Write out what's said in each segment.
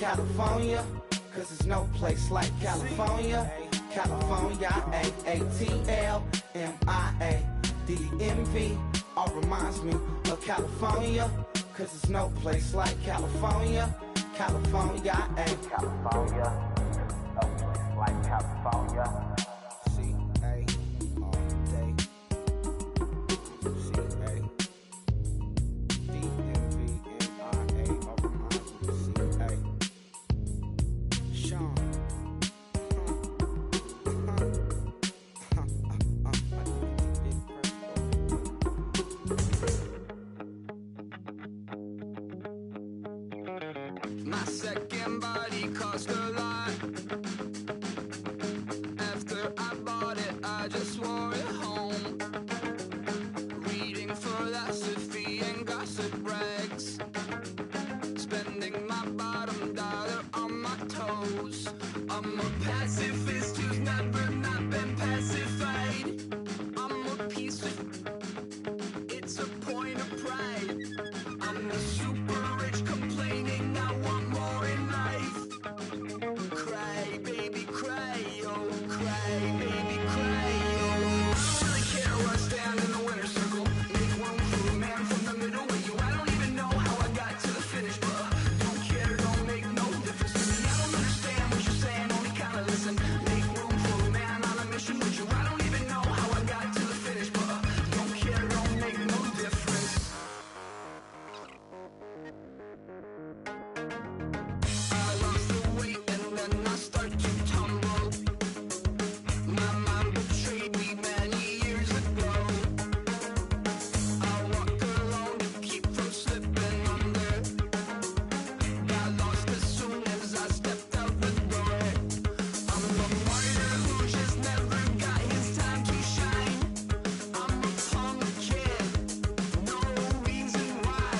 California, cause there's no place like California. California, A-A-T-L-M-I-A-D-E-N-V. All reminds me of California, cause there's no place like California. California, California, no place like California. C-A all day. C-A-D-M-V-N-I-A. All reminds me of C-A. Sean. My second body cost a lot. After I bought it, I just wore it home. Reading philosophy and gossip rags. Spending my bottom dollar on my toes. I'm a pacifist who's never not been pacified. I'm a piece of... It's a point of pride. I'm the super rich complaining I want more in life. Cry, baby, cry, oh, cry, baby, cry, oh. I don't really care where I stand in the winner's circle. Make room for a man from the middle with you. I don't even know how I got to the finish, but don't care, don't make no difference to me. I don't understand what you're saying, only kinda listen. Make room for a man on a mission with you. I don't even know how I got to the finish, but don't care, don't make no difference. I lost the weight and then I start to tumble. My mind betrayed me many years ago. I walk alone to keep from slipping under. Got lost as soon as I stepped out the door. I'm a martyr who just never got his time to shine. I'm a punk kid, no reason why.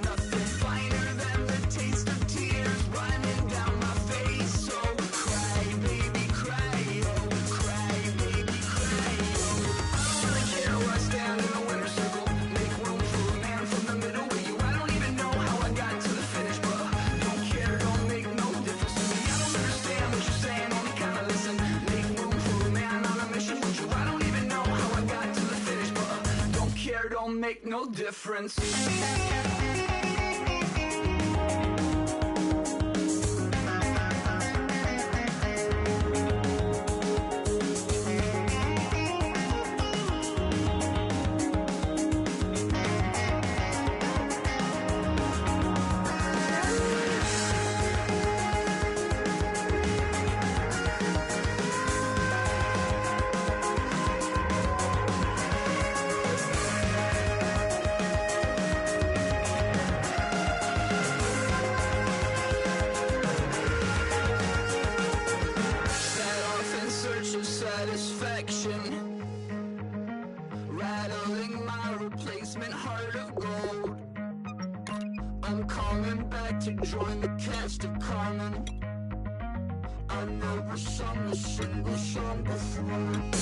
Nothing finer than the taste of tears running down my face. So cry, baby, cry, oh, cry, baby, cry, oh. I don't really care where I stand in the winner's circle. Make room for a man from the middle with you. I don't even know how I got to the finish, but don't care, don't make no difference to me. I don't understand what you're saying, only kinda listen. Make room for a man on a mission with you. I don't even know how I got to the finish, but don't care, don't make no difference. Set off in search of satisfaction, rattling my replacement heart of gold. I'm coming back to join the cast of Carmen. I never sung a single song before. I don't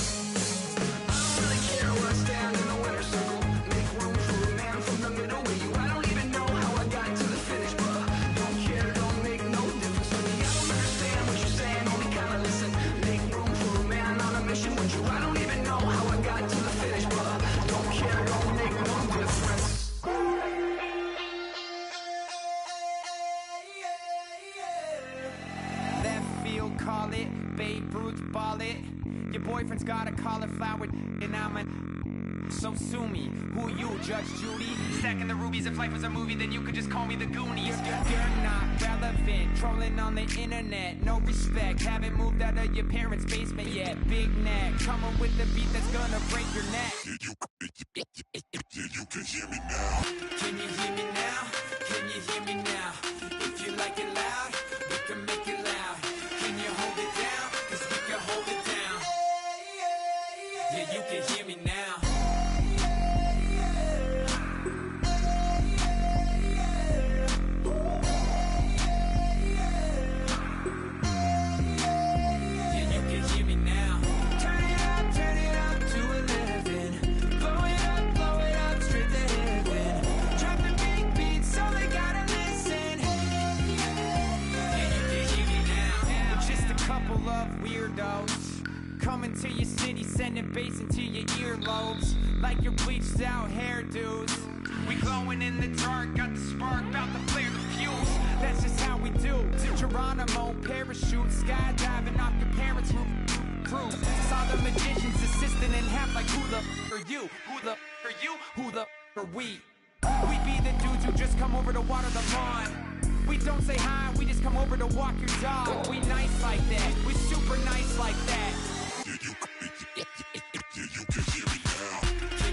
really care where I stand in the winner's circle. Make room for a man from the middle with you. I don't even know how I got to the finish, but don't care, don't make no difference to me. I don't understand what you're saying, only kinda listen. Make room for a man on a mission with you. I don't even know how I got to the finish, but don't care, don't make no difference. Left field, call it. Babe Ruth, ball it. Your boyfriend's got a cauliflower, and I'm a... So sue me. Who you, Judge Judy? Stacking the rubies. If life was a movie, then you could just call me the Goonies. You're not relevant. Trolling on the internet. No respect. Haven't moved out of your parents' basement yet. Big neck. Coming with the beat that's gonna break your neck. You can hear me now. Can you hear me now? Can you hear me now? If you like it loud, we can make it loud. Can you hold it down? 'Cause we can hold it down. Yeah, you can hear me now. Yeah, you can hear me now. Turn it up to 11. Blow it up straight to heaven. Drop the beat love weirdos coming to your city, sending bass into your earlobes like your bleached out hairdos. We glowing in the dark, got the spark, about to flare the fuse. That's just how we do. To Geronimo, parachute, skydiving off your parents' roof. Saw the magician's assistant in half like who the are you? Who the are you? Who the are we? We be the dudes who just come over to water the lawn. We don't say hi, we just come over to walk your dog. We nice like that, we super nice like that. Can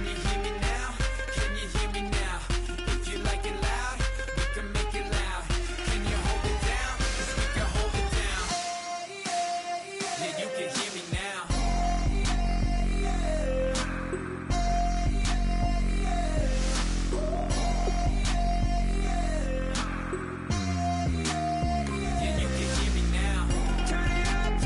you hear me now? Can you hear me now? If you like it loud, we can make it loud. Can you hold it down? 'Cause we can hold it down. Yeah, you can hear me now. Yeah, you can hear me now. Turn it up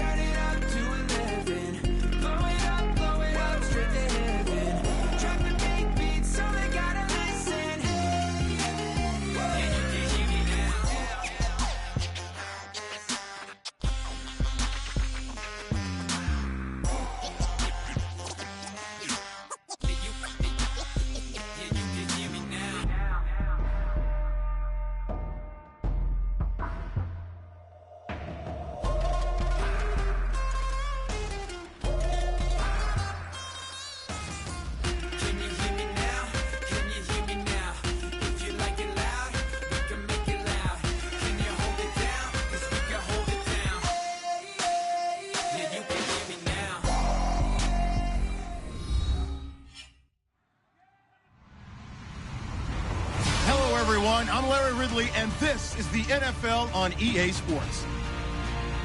to 11. Blow it up, straight to heaven. Drop the big beat so they gotta listen. Yeah, you can hear me now. Yeah, you can hear me now. Can you hear me now? Can you hear me now? If you like it loud, we can make it loud. Can you hold it down? 'Cause we can hold it down. Yeah, you can hear me now. Hello, everyone. I'm Larry Ridley, and this is the NFL on EA Sports.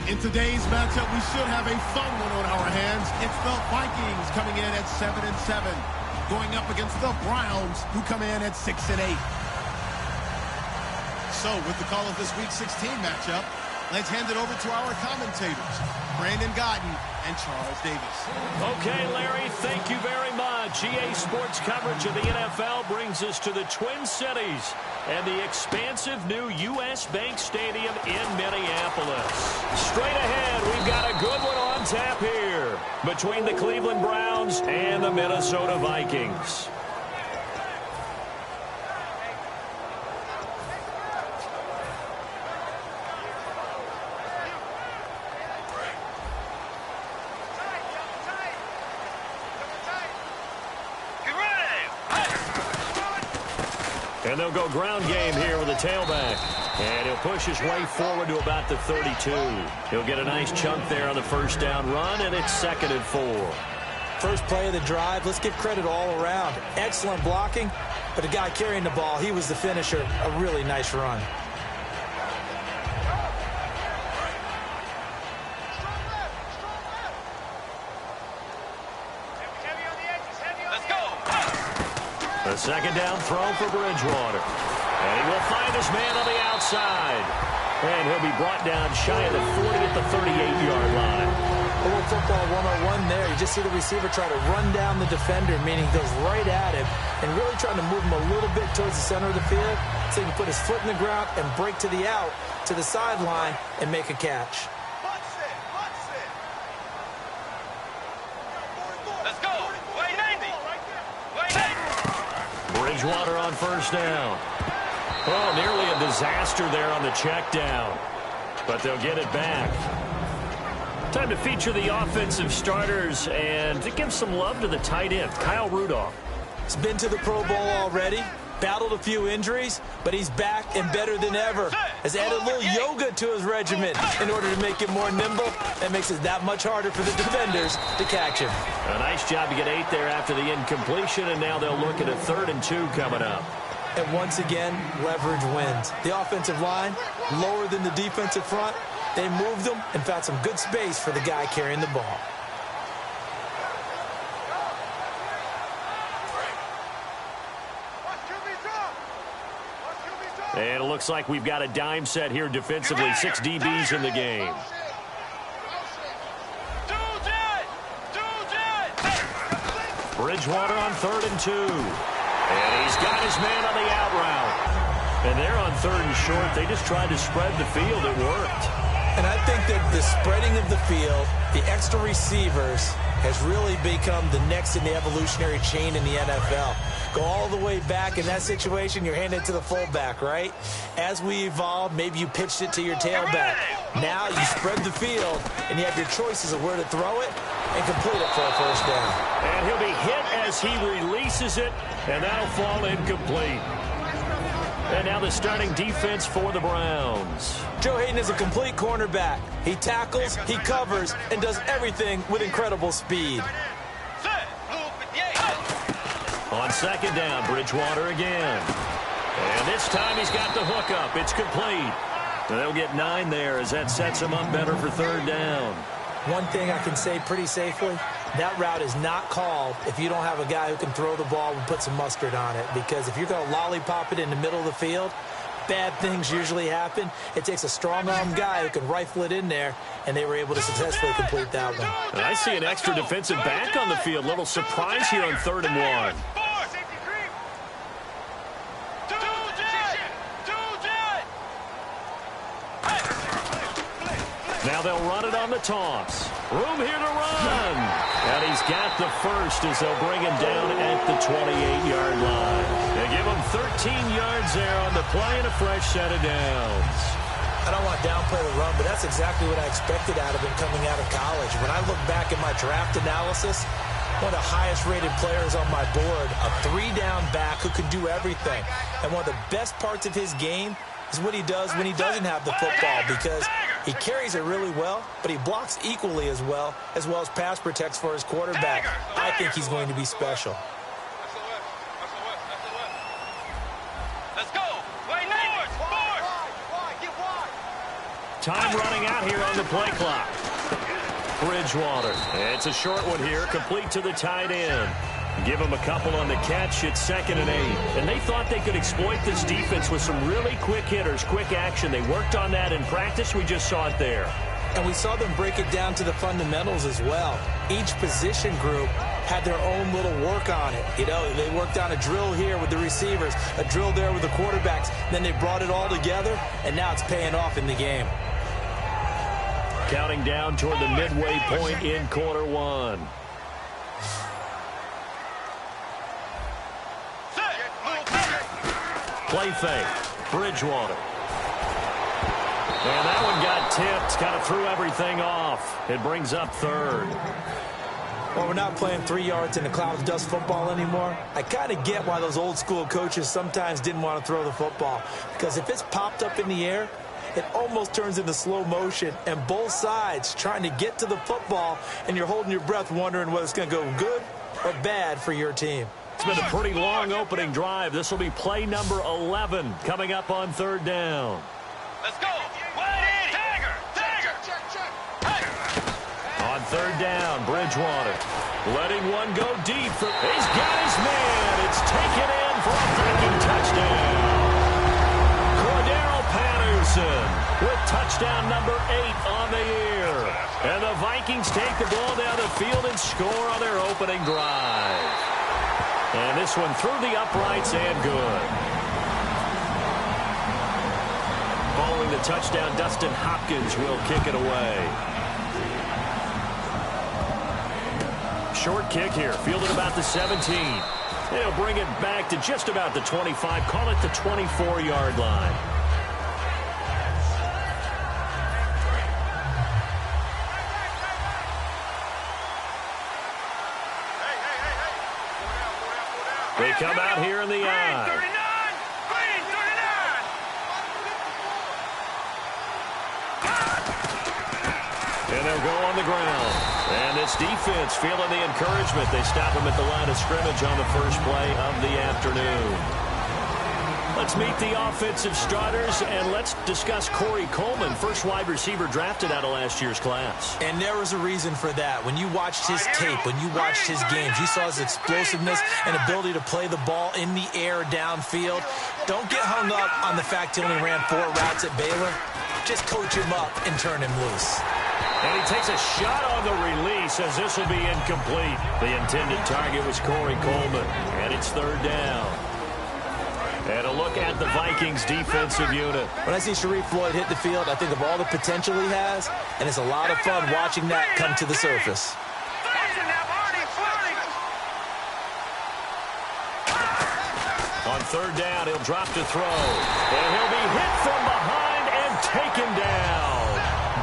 In today's matchup, we should have a fun one on our hands. It's the Vikings coming in at 7-7, going up against the Browns, who come in at 6-8. So, with the call of this Week 16 matchup, let's hand it over to our commentators, Brandon Godden and Charles Davis. Okay, Larry, thank you very much. EA Sports coverage of the NFL brings us to the Twin Cities and the expansive new U.S. Bank Stadium in Minneapolis. Straight ahead, we've got a good one on tap here between the Cleveland Browns and the Minnesota Vikings. And they'll go ground game here with the tailback. And he'll push his way forward to about the 32. He'll get a nice chunk there on the first down run, and it's 2nd and 4. First play of the drive, let's give credit all around. Excellent blocking, but the guy carrying the ball, he was the finisher. A really nice run. The second down throw for Bridgewater. And he will find his man on the outside. And he'll be brought down shy of the 40 at the 38-yard line. A little football 101 there. You just see the receiver try to run down the defender, meaning he goes right at him and really trying to move him a little bit towards the center of the field so he can put his foot in the ground and break to the out, to the sideline, and make a catch. Let's go. Way 90. Way 90. Bridgewater on first down. Oh, nearly a disaster there on the check down. But they'll get it back. Time to feature the offensive starters and to give some love to the tight end, Kyle Rudolph. He's been to the Pro Bowl already, battled a few injuries, but he's back and better than ever. Has added a little yoga to his regimen in order to make him more nimble. That makes it that much harder for the defenders to catch him. A nice job to get 8 there after the incompletion, and now they'll look at a 3rd and 2 coming up. And once again, leverage wins. The offensive line, lower than the defensive front. They moved them and found some good space for the guy carrying the ball. And it looks like we've got a dime set here defensively. 6 DBs in the game. Bridgewater on 3rd and 2. And he's got his man on the out route. And they're on 3rd and short. They just tried to spread the field. It worked. And I think that the spreading of the field, the extra receivers, has really become the next in the evolutionary chain in the NFL. Go all the way back in that situation, you're handing it to the fullback, right? As we evolve, maybe you pitched it to your tailback. Now you spread the field, and you have your choices of where to throw it and complete it for a first down. And he'll be hit as he releases it, and that'll fall incomplete. And now the starting defense for the Browns. Joe Hayden is a complete cornerback. He tackles, he covers, and does everything with incredible speed. On second down, Bridgewater again. And this time he's got the hookup. It's complete. And they'll get 9 there as that sets him up better for third down. One thing I can say pretty safely, that route is not called if you don't have a guy who can throw the ball and put some mustard on it. Because if you're going to lollipop it in the middle of the field, bad things usually happen. It takes a strong-arm guy who can rifle it in there, and they were able to successfully complete that one. And I see an extra defensive back on the field. Little surprise here on 3rd and 1. Now they'll run it on the toss. Room here to run. And he's got the first as they'll bring him down at the 28-yard line. They give him 13 yards there on the play and a fresh set of downs. I don't want to downplay the run, but that's exactly what I expected out of him coming out of college. When I look back at my draft analysis, one of the highest-rated players on my board, a 3-down back who can do everything. And one of the best parts of his game is what he does when he doesn't have the football, because he carries it really well, but he blocks equally as well as pass protects for his quarterback. I think he's going to be special. Let's go. Time running out here on the play clock. Bridgewater. It's a short one here, complete to the tight end. Give him a couple on the catch. It's 2nd and 8. And they thought they could exploit this defense with some really quick hitters, quick action. They worked on that in practice. We just saw it there. And we saw them break it down to the fundamentals as well. Each position group had their own little work on it. You know, they worked on a drill here with the receivers, a drill there with the quarterbacks. Then they brought it all together, and now it's paying off in the game. Counting down toward the midway point in quarter 1. Play fake. Bridgewater. And that one got tipped. Kind of threw everything off. It brings up 3rd. Well, we're not playing 3 yards in the cloud of dust football anymore. I kind of get why those old school coaches sometimes didn't want to throw the football. Because if it's popped up in the air, it almost turns into slow motion. And both sides trying to get to the football, and you're holding your breath wondering whether it's going to go good or bad for your team. It's been a pretty long opening drive. This will be play number 11 coming up on 3rd down. Let's go. On 3rd down, Bridgewater letting one go deep. He's got his man. It's taken in for a breaking touchdown. Cordero Patterson with touchdown number 8 on the year. And the Vikings take the ball down the field and score on their opening drive. And this one through the uprights and good. Following the touchdown, Dustin Hopkins will kick it away. Short kick here, fielded about the 17. They'll bring it back to just about the 25, call it the 24-yard line. They come out here in the eye. And they'll go on the ground. And this defense feeling the encouragement. They stop him at the line of scrimmage on the first play of the afternoon. Let's meet the offensive starters, and let's discuss Corey Coleman, first wide receiver drafted out of last year's class. And there was a reason for that. When you watched his tape, when you watched his games, you saw his explosiveness and ability to play the ball in the air downfield. Don't get hung up on the fact he only ran 4 routes at Baylor. Just coach him up and turn him loose. And he takes a shot on the release as this will be incomplete. The intended target was Corey Coleman, and it's 3rd down. And a look at the Vikings defensive unit. When I see Sharif Floyd hit the field, I think of all the potential he has, and it's a lot of fun watching that come to the surface. On third down, he'll drop to throw. And he'll be hit from behind and taken down.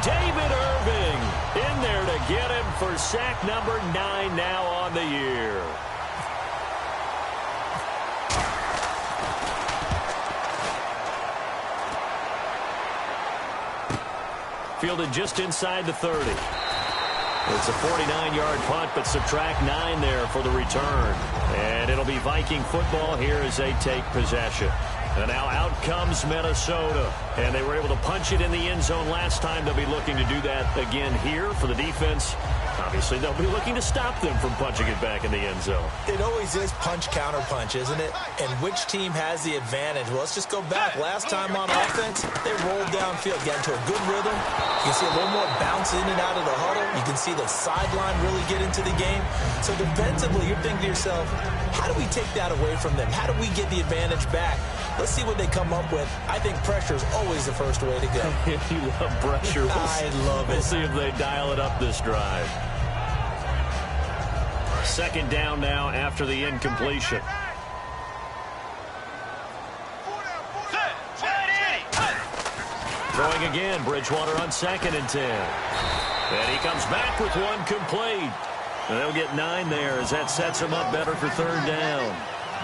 David Irving in there to get him for sack number 9 now on the year. Fielded just inside the 30. It's a 49-yard punt, but subtract 9 there for the return. And it'll be Viking football here as they take possession. And now out comes Minnesota. And they were able to punch it in the end zone last time. They'll be looking to do that again here for the defense. Obviously, they'll be looking to stop them from punching it back in the end zone. It always is punch-counter-punch, isn't it? And which team has the advantage? Well, let's just go back. Last time on offense, they rolled downfield, got into a good rhythm. You can see a little more bounce in and out of the huddle. You can see the sideline really get into the game. So defensively, you're thinking to yourself, how do we take that away from them? How do we get the advantage back? Let's see what they come up with. I think pressure is always the first way to go. You love pressure. I love it. We'll see if they dial it up this drive. Second down now after the incompletion. Throwing again, Bridgewater on 2nd and 10. And he comes back with one complete. And they'll get 9 there as that sets him up better for third down.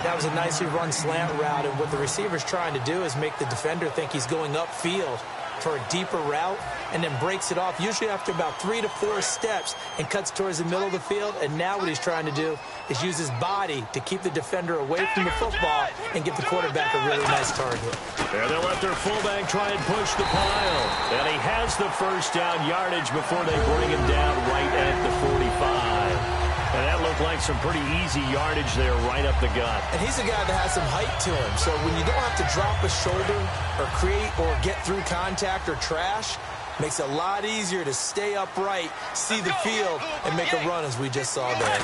That was a nicely run slant route, and what the receiver's trying to do is make the defender think he's going upfield for a deeper route, and then breaks it off, usually after about 3 to 4 steps, and cuts towards the middle of the field. And now what he's trying to do is use his body to keep the defender away from the football and get the quarterback a really nice target. There they'll let their fullback try and push the pile. And he has the first down yardage before they bring him down right at the 45. And that looked like some pretty easy yardage there right up the gut. And he's a guy that has some height to him. So when you don't have to drop a shoulder or create or get through contact or trash, makes it a lot easier to stay upright, see the field, and make a run as we just saw there.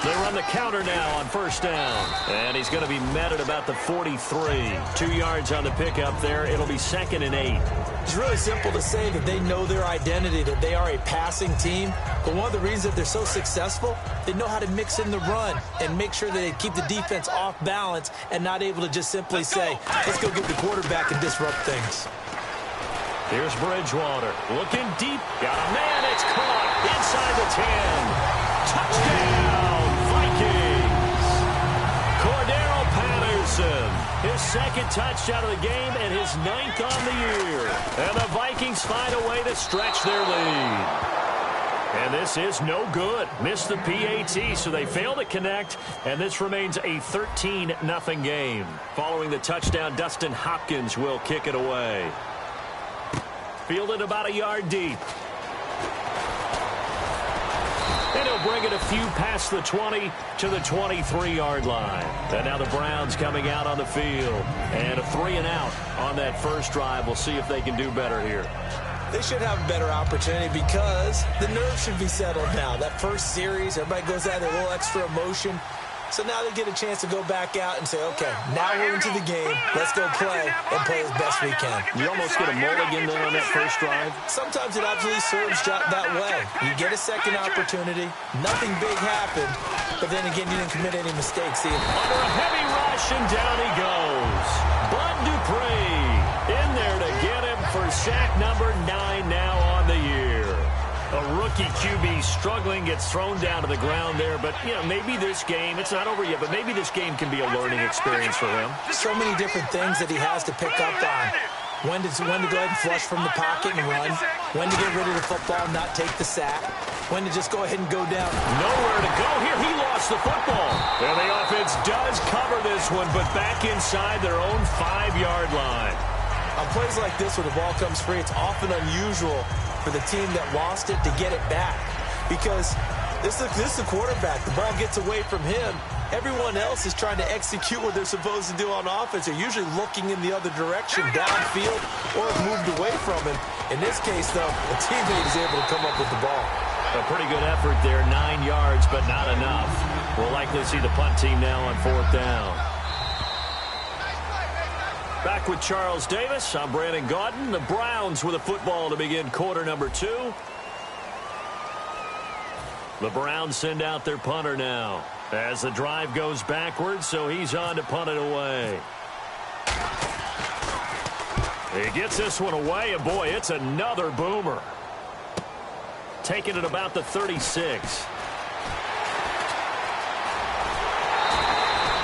They run the counter now on first down. And he's going to be met at about the 43. 2 yards on the pickup there. It'll be 2nd and 8. It's really simple to say that they know their identity, that they are a passing team. But one of the reasons that they're so successful, they know how to mix in the run and make sure that they keep the defense off balance and not able to just simply say, let's go get the quarterback and disrupt things. Here's Bridgewater looking deep. Got a man. It's caught inside the 10. Touchdown, Vikings. Cordero Patterson. His 2nd touchdown of the game and his 9th on the year. And the Vikings find a way to stretch their lead. And this is no good. Missed the PAT, so they fail to connect. And this remains a 13-0 game. Following the touchdown, Dustin Hopkins will kick it away. Fielded about a yard deep. And he'll bring it a few past the 20 to the 23-yard line. And now the Browns coming out on the field. And a 3-and-out on that first drive. We'll see if they can do better here. They should have a better opportunity because the nerves should be settled now. That first series, everybody goes out there, a little extra emotion. So now they get a chance to go back out and say, okay, now we're into the game. Let's go play and play as best we can. You almost get a mulligan then on that first drive. Sometimes it absolutely serves that way. You get a second opportunity. Nothing big happened. But then again, you didn't commit any mistakes. Under a heavy rush, and down he goes. Bud Dupree in there to get him for sack number 9 now on the year. A rookie QB struggling, gets thrown down to the ground there. But, you know, maybe this game, it's not over yet, but maybe this game can be a learning experience for him. So many different things that he has to pick up on. When to go ahead and flush from the pocket and run. When to get rid of the football and not take the sack. When to just go ahead and go down. Nowhere to go here. He lost the football. And the offense does cover this one, but back inside their own 5-yard line. On plays like this where the ball comes free, it's often unusual for the team that lost it to get it back. Because this is the quarterback. The ball gets away from him. Everyone else is trying to execute what they're supposed to do on offense. They're usually looking in the other direction, downfield, or have moved away from him. In this case, though, a teammate is able to come up with the ball. A pretty good effort there, 9 yards, but not enough. We'll likely see the punt team now on 4th down. Back with Charles Davis. I'm Brandon Gaudin. The Browns with a football to begin quarter number 2. The Browns send out their punter now as the drive goes backwards, so he's on to punt it away. He gets this one away, and boy, it's another boomer. Taking it about the 36.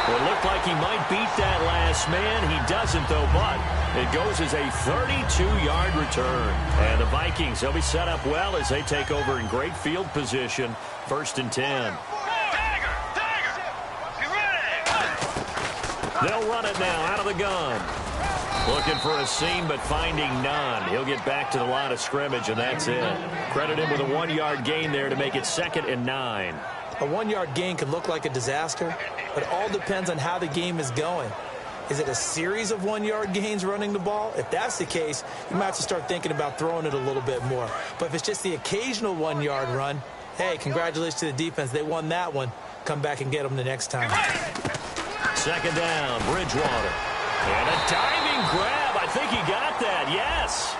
It looked like he might beat that last man. He doesn't, though, but it goes as a 32-yard return. And the Vikings, they'll be set up well as they take over in great field position. 1st and 10. They'll run it now out of the gun. Looking for a seam, but finding none. He'll get back to the line of scrimmage, and that's it. Credit him with a 1-yard gain there to make it 2nd and 9. A 1-yard gain can look like a disaster, but it all depends on how the game is going. Is it a series of 1-yard gains running the ball? If that's the case, you might have to start thinking about throwing it a little bit more. But if it's just the occasional 1-yard run, hey, congratulations to the defense. They won that one. Come back and get them the next time. 2nd down, Bridgewater. And a diving grab. I think he got that, yes.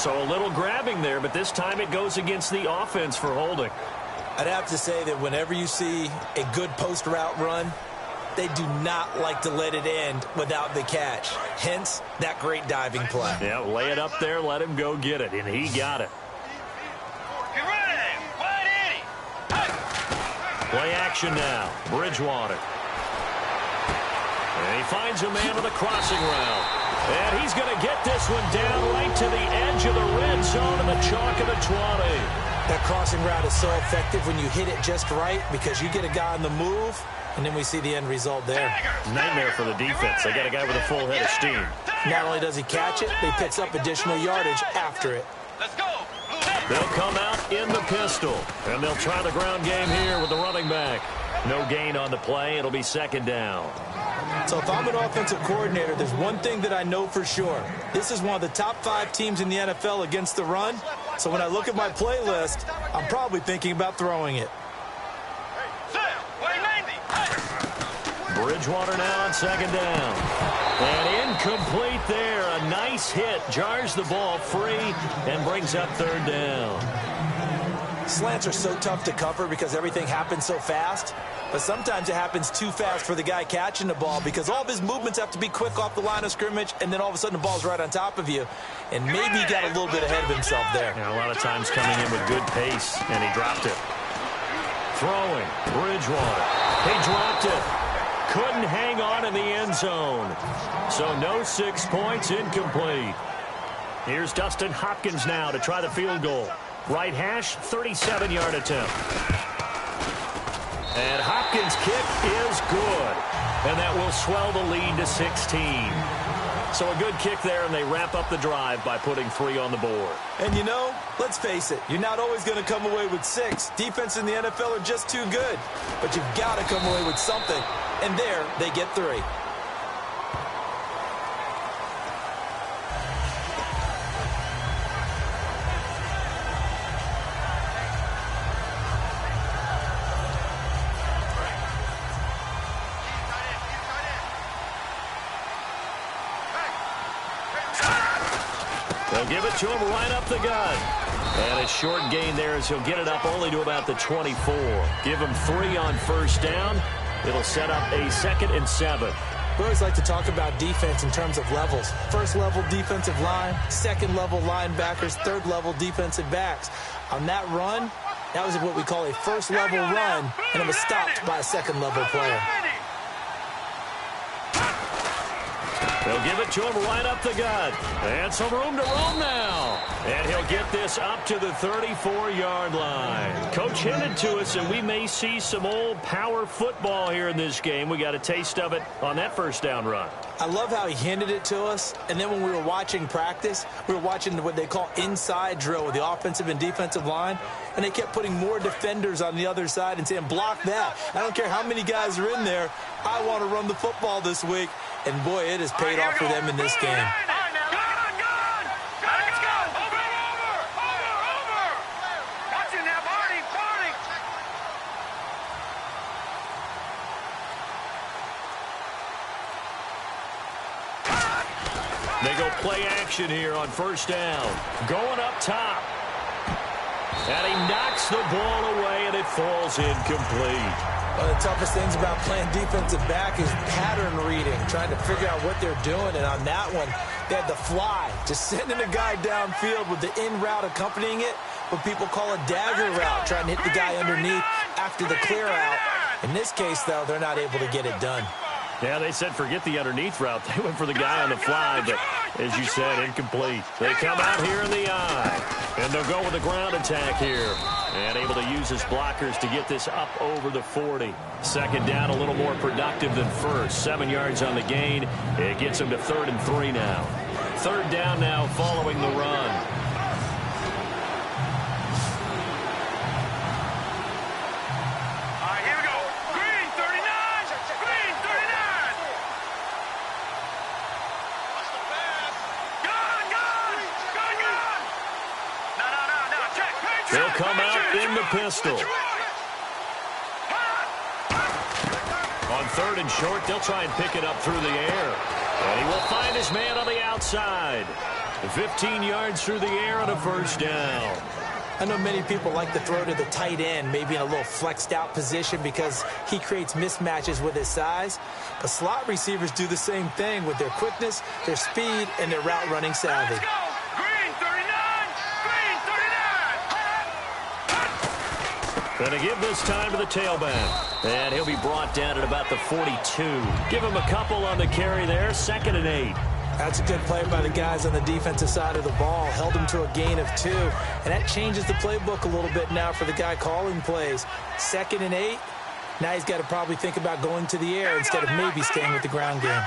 So a little grabbing there, but this time it goes against the offense for holding. I'd have to say that whenever you see a good post route run, they do not like to let it end without the catch. Hence, that great diving play. Yeah, lay it up there, let him go get it, and he got it. Play action now, Bridgewater. And he finds a man with a crossing route. And he's going to get this one down right to the edge of the red zone of the chalk of the 20. That crossing route is so effective when you hit it just right because you get a guy on the move, and then we see the end result there. Nightmare for the defense. They got a guy with a full head of steam. Not only does he catch it, he picks up additional yardage after it. Let's go. They'll come out in the pistol, and they'll try the ground game here with the running back. No gain on the play. It'll be 2nd down. So if I'm an offensive coordinator, there's one thing that I know for sure. This is one of the top 5 teams in the NFL against the run. So when I look at my playlist, I'm probably thinking about throwing it. Bridgewater now on 2nd down. And incomplete there. A nice hit. Jars the ball free and brings up 3rd down. Slants are so tough to cover because everything happens so fast. But sometimes it happens too fast for the guy catching the ball because all of his movements have to be quick off the line of scrimmage, and then all of a sudden the ball's right on top of you. And maybe he got a little bit ahead of himself there. Yeah, a lot of times coming in with good pace, and he dropped it. Throwing, Bridgewater. He dropped it. Couldn't hang on in the end zone. So no 6 points, incomplete. Here's Dustin Hopkins now to try the field goal. Right hash, 37-yard attempt. And Hopkins' kick is good. And that will swell the lead to 16. So a good kick there, and they wrap up the drive by putting 3 on the board. And you know, let's face it, you're not always going to come away with 6. Defense in the NFL are just too good. But you've got to come away with something. And there, they get 3. They'll give it to him right up the gut. And a short gain there as he'll get it up only to about the 24. Give him 3 on 1st down. It'll set up a 2nd and 7. We always like to talk about defense in terms of levels. 1st level defensive line, 2nd level linebackers, 3rd level defensive backs. On that run, that was what we call a 1st level run, and it was stopped by a 2nd level player. They'll give it to him right up the gut. And some room to roam now. And he'll get this up to the 34-yard line. Coach hinted to us that we may see some old power football here in this game. We got a taste of it on that 1st down run. I love how he hinted it to us, and then when we were watching practice, we were watching what they call inside drill with the offensive and defensive line, and they kept putting more defenders on the other side and saying, block that. I don't care how many guys are in there. I want to run the football this week. And, boy, it has paid off for them in this game. play action here on first down. Going up top. And he knocks the ball away, and it falls incomplete. One of the toughest things about playing defensive back is pattern reading, trying to figure out what they're doing. And on that one, they had the fly, just sending a guy downfield with the in route accompanying it, what people call a dagger route, trying to hit the guy underneath after the clear out. In this case, though, they're not able to get it done. Yeah, they said forget the underneath route. They went for the guy on the fly, but as you said, incomplete. They come out here in the eye, and they'll go with the ground attack here. And able to use his blockers to get this up over the 40. Second down, a little more productive than first. 7 yards on the gain. It gets him to 3rd and 3 now. Third down now following the run. He'll come out in the pistol. On 3rd and short, they'll try and pick it up through the air. And he will find his man on the outside. 15 yards through the air on a first down. I know many people like to throw to the tight end, maybe in a little flexed out position because he creates mismatches with his size. But slot receivers do the same thing with their quickness, their speed, and their route running savvy. Going to give this time to the tailback. And he'll be brought down at about the 42. Give him a couple on the carry there. 2nd and 8. That's a good play by the guys on the defensive side of the ball. Held him to a gain of 2. And that changes the playbook a little bit now for the guy calling plays. 2nd and 8. Now he's got to probably think about going to the air instead of maybe staying with the ground game.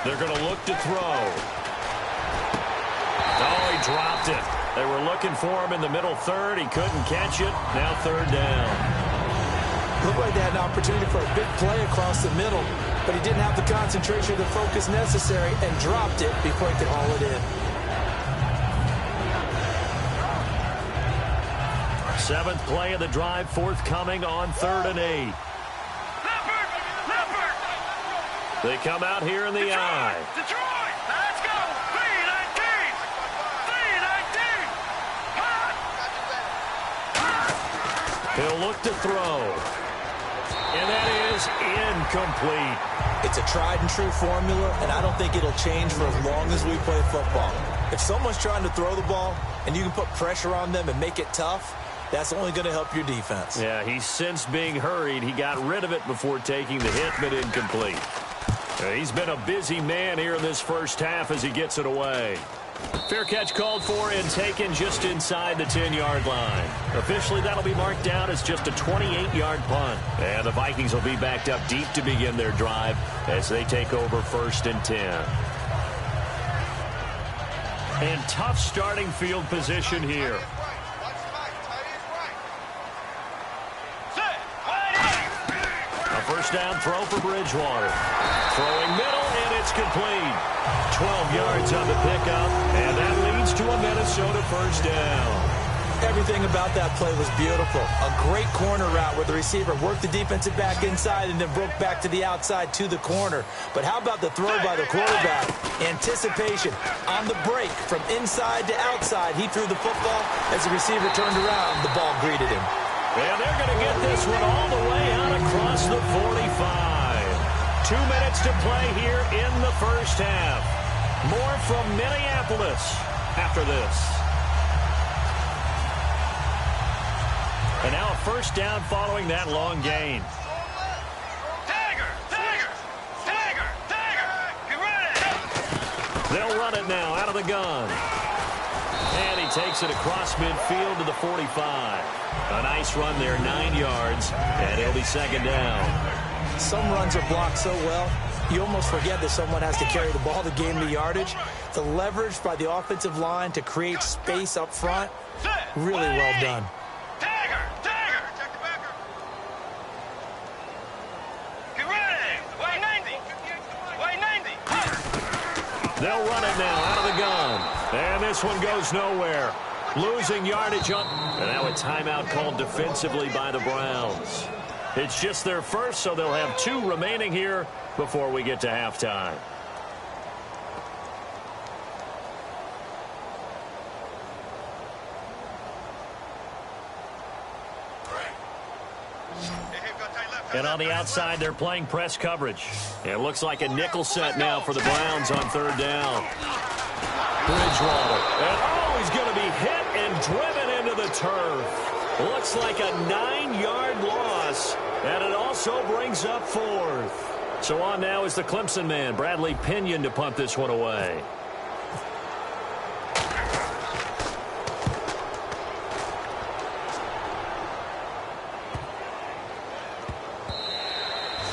They're going to look to throw. Oh, he dropped it. They were looking for him in the middle 3rd. He couldn't catch it. Now 3rd down. Looked like they had an opportunity for a big play across the middle, but he didn't have the concentration or the focus necessary and dropped it before he could haul it in. 7th play of the drive forthcoming on 3rd and 8. They come out here in the eye. Detroit, let's go. 3-19. 3-19. He'll look to throw. And that is incomplete. It's a tried and true formula, and I don't think it'll change for as long as we play football. If someone's trying to throw the ball and you can put pressure on them and make it tough, that's only going to help your defense. Yeah, he's since being hurried. He got rid of it before taking the hit, but incomplete. He's been a busy man here in this first half as he gets it away. Fair catch called for and taken just inside the 10-yard line. Officially, that'll be marked down as just a 28-yard punt. And the Vikings will be backed up deep to begin their drive as they take over 1st and 10. And tough starting field position here. First down throw for Bridgewater. Throwing middle, and it's complete. 12 yards on the pickup, and that leads to a Minnesota first down. Everything about that play was beautiful. A great corner route where the receiver worked the defensive back inside and then broke back to the outside to the corner. But how about the throw by the quarterback? Anticipation on the break from inside to outside. He threw the football. As the receiver turned around, the ball greeted him. And they're going to get this one all the way out across the 45. 2 minutes to play here in the first half. More from Minneapolis after this. And now a first down following that long gain. Tiger! Get ready! They'll run it now out of the gun. And he takes it across midfield to the 45. A nice run there, 9 yards, and it'll be 2nd down. Some runs are blocked so well, you almost forget that someone has to carry the ball to gain the yardage. The leverage by the offensive line to create space up front, really well done. Tiger! Check the backer. Get ready! Way 90! They'll run it now out of the gun. And this one goes nowhere. Losing yardage on. And now a timeout called defensively by the Browns. It's just their first, so they'll have 2 remaining here before we get to halftime. And on the outside, they're playing press coverage. It looks like a nickel set now for the Browns on 3rd down. Bridgewater. And he's going to be hit and driven into the turf. Looks like a 9-yard loss. And it also brings up 4th. So on now is the Clemson man, Bradley Pinion, to punt this one away.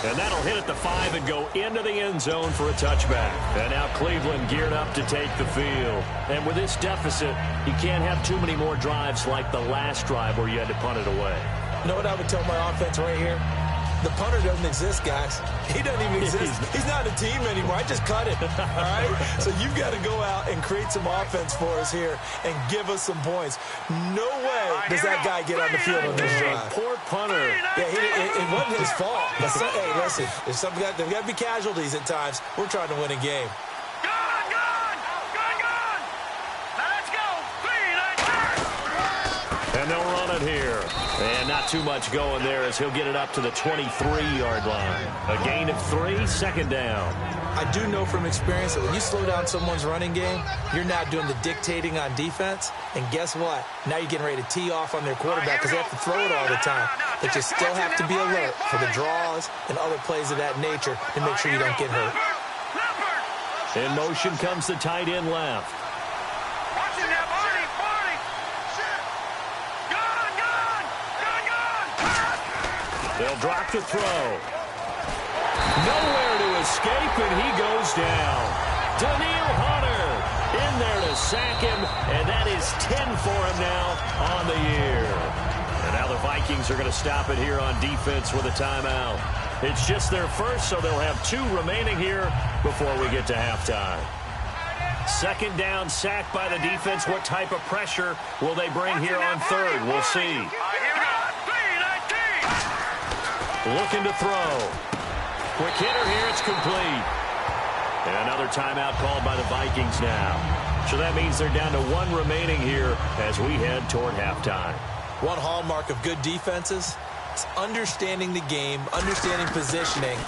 And that'll hit at the 5 and go into the end zone for a touchback. And now Cleveland geared up to take the field. And with this deficit, you can't have too many more drives like the last drive where you had to punt it away. You know what I would tell my offense right here? The punter doesn't exist, guys. He doesn't even exist. He's not a team anymore. I just cut it, all right? So you've got to go out and create some offense for us here and give us some points. No way does that guy get on the field on this drive. Poor punter. Yeah, it wasn't his fault. But hey, listen, there's got to be casualties at times. We're trying to win a game. And they'll run it here. And not too much going there as he'll get it up to the 23-yard line. A gain of 3, 2nd down. I do know from experience that when you slow down someone's running game, you're not doing the dictating on defense. And guess what? Now you're getting ready to tee off on their quarterback because they have to throw it all the time. But you still have to be alert for the draws and other plays of that nature to make sure you don't get hurt. In motion comes the tight end left. They'll drop the throw. Nowhere to escape, and he goes down. Daniil Hunter in there to sack him, and that is 10 for him now on the year. And now the Vikings are going to stop it here on defense with a timeout. It's just their first, so they'll have 2 remaining here before we get to halftime. 2nd down, sack by the defense. What type of pressure will they bring here on 3rd? We'll see. Looking to throw. Quick hitter here. It's complete. And another timeout called by the Vikings now. So that means they're down to 1 remaining here as we head toward halftime. One hallmark of good defenses is understanding the game, understanding positioning,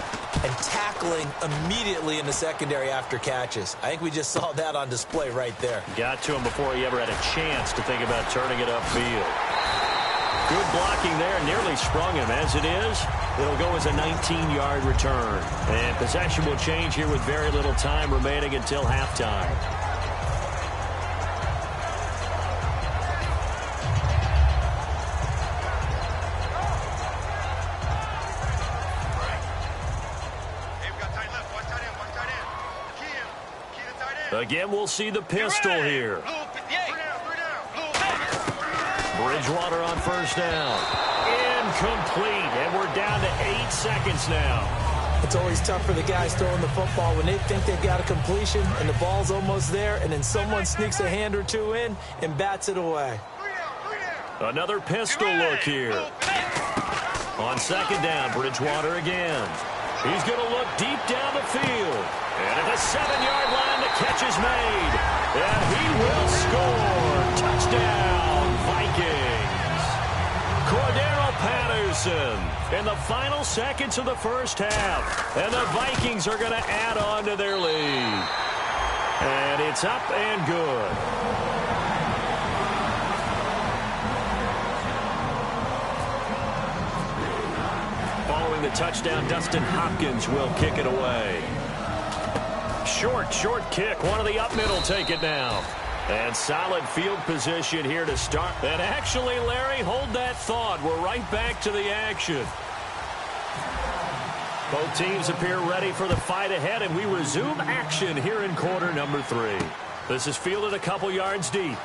and tackling immediately in the secondary after catches. I think we just saw that on display right there. Got to him before he ever had a chance to think about turning it upfield. Good blocking there, nearly sprung him. As it is, it'll go as a 19-yard return. And possession will change here with very little time remaining until halftime. Again, we'll see the pistol here. Bridgewater on 1st down. Incomplete, and we're down to 8 seconds now. It's always tough for the guys throwing the football when they think they've got a completion and the ball's almost there, and then someone sneaks a hand or 2 in and bats it away. Another pistol look here. On 2nd down, Bridgewater again. He's going to look deep down the field. And at the 7-yard line, the catch is made. And he will score. Touchdown, Vikings. Cordero Patterson in the final seconds of the first half. And the Vikings are going to add on to their lead. And it's up and good. Following the touchdown, Dustin Hopkins will kick it away. Short kick. One of the up middle take it now. And solid field position here to start. And actually, Larry, hold that thought. We're right back to the action. Both teams appear ready for the fight ahead, and we resume action here in quarter number 3. This is fielded a couple yards deep.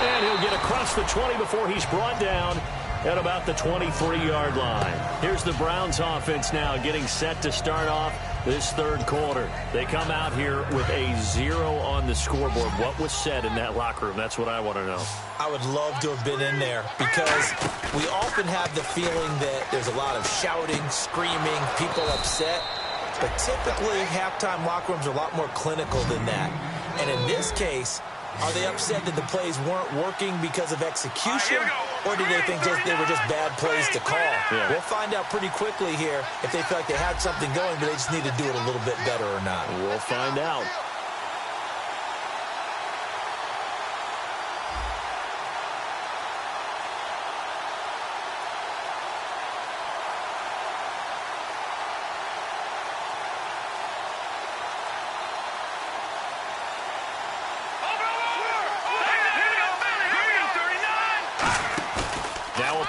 And he'll get across the 20 before he's brought down at about the 23-yard line. Here's the Browns offense now getting set to start off this third quarter. They come out here with a 0 on the scoreboard. What was said in that locker room? That's what I want to know. I would love to have been in there because we often have the feeling that there's a lot of shouting, screaming, people upset. But typically, halftime locker rooms are a lot more clinical than that. And in this case, are they upset that the plays weren't working because of execution, or do they think they were just bad plays to call? Yeah. We'll find out pretty quickly here if they feel like they had something going, but they just need to do it a little bit better or not. We'll find out.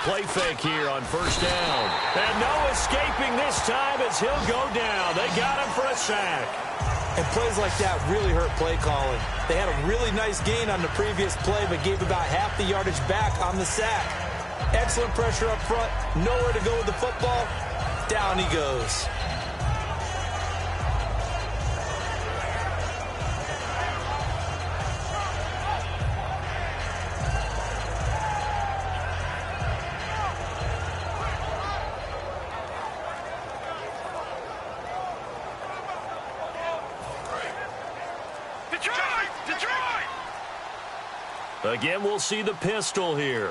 Play fake here on first down. And no escaping this time as he'll go down. They got him for a sack. And plays like that really hurt play calling. They had a really nice gain on the previous play, but gave about half the yardage back on the sack. Excellent pressure up front. Nowhere to go with the football. Down he goes. Again, we'll see the pistol here.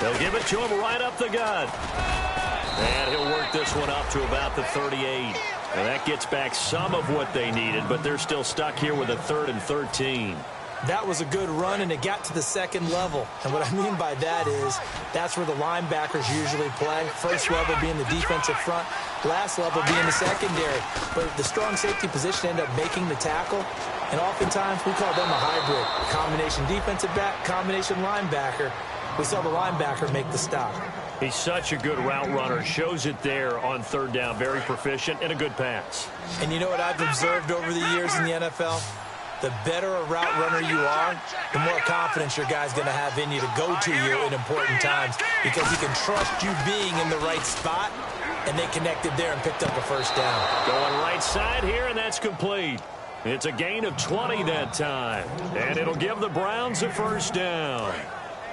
They'll give it to him right up the gut. And he'll work this one up to about the 38. And that gets back some of what they needed, but they're still stuck here with a 3rd and 13. That was a good run, and it got to the second level. And what I mean by that is that's where the linebackers usually play. First level being the defensive front, last level being the secondary. But the strong safety position ended up making the tackle. And oftentimes we call them a hybrid. Combination defensive back, combination linebacker. We saw the linebacker make the stop. He's such a good route runner. Shows it there on third down. Very proficient and a good pass. And you know what I've observed over the years in the NFL? The better a route runner you are, the more confidence your guy's going to have in you to go to you in important times because he can trust you being in the right spot, and they connected there and picked up a first down. Going right side here, and that's complete. It's a gain of 20 that time, and it'll give the Browns a first down.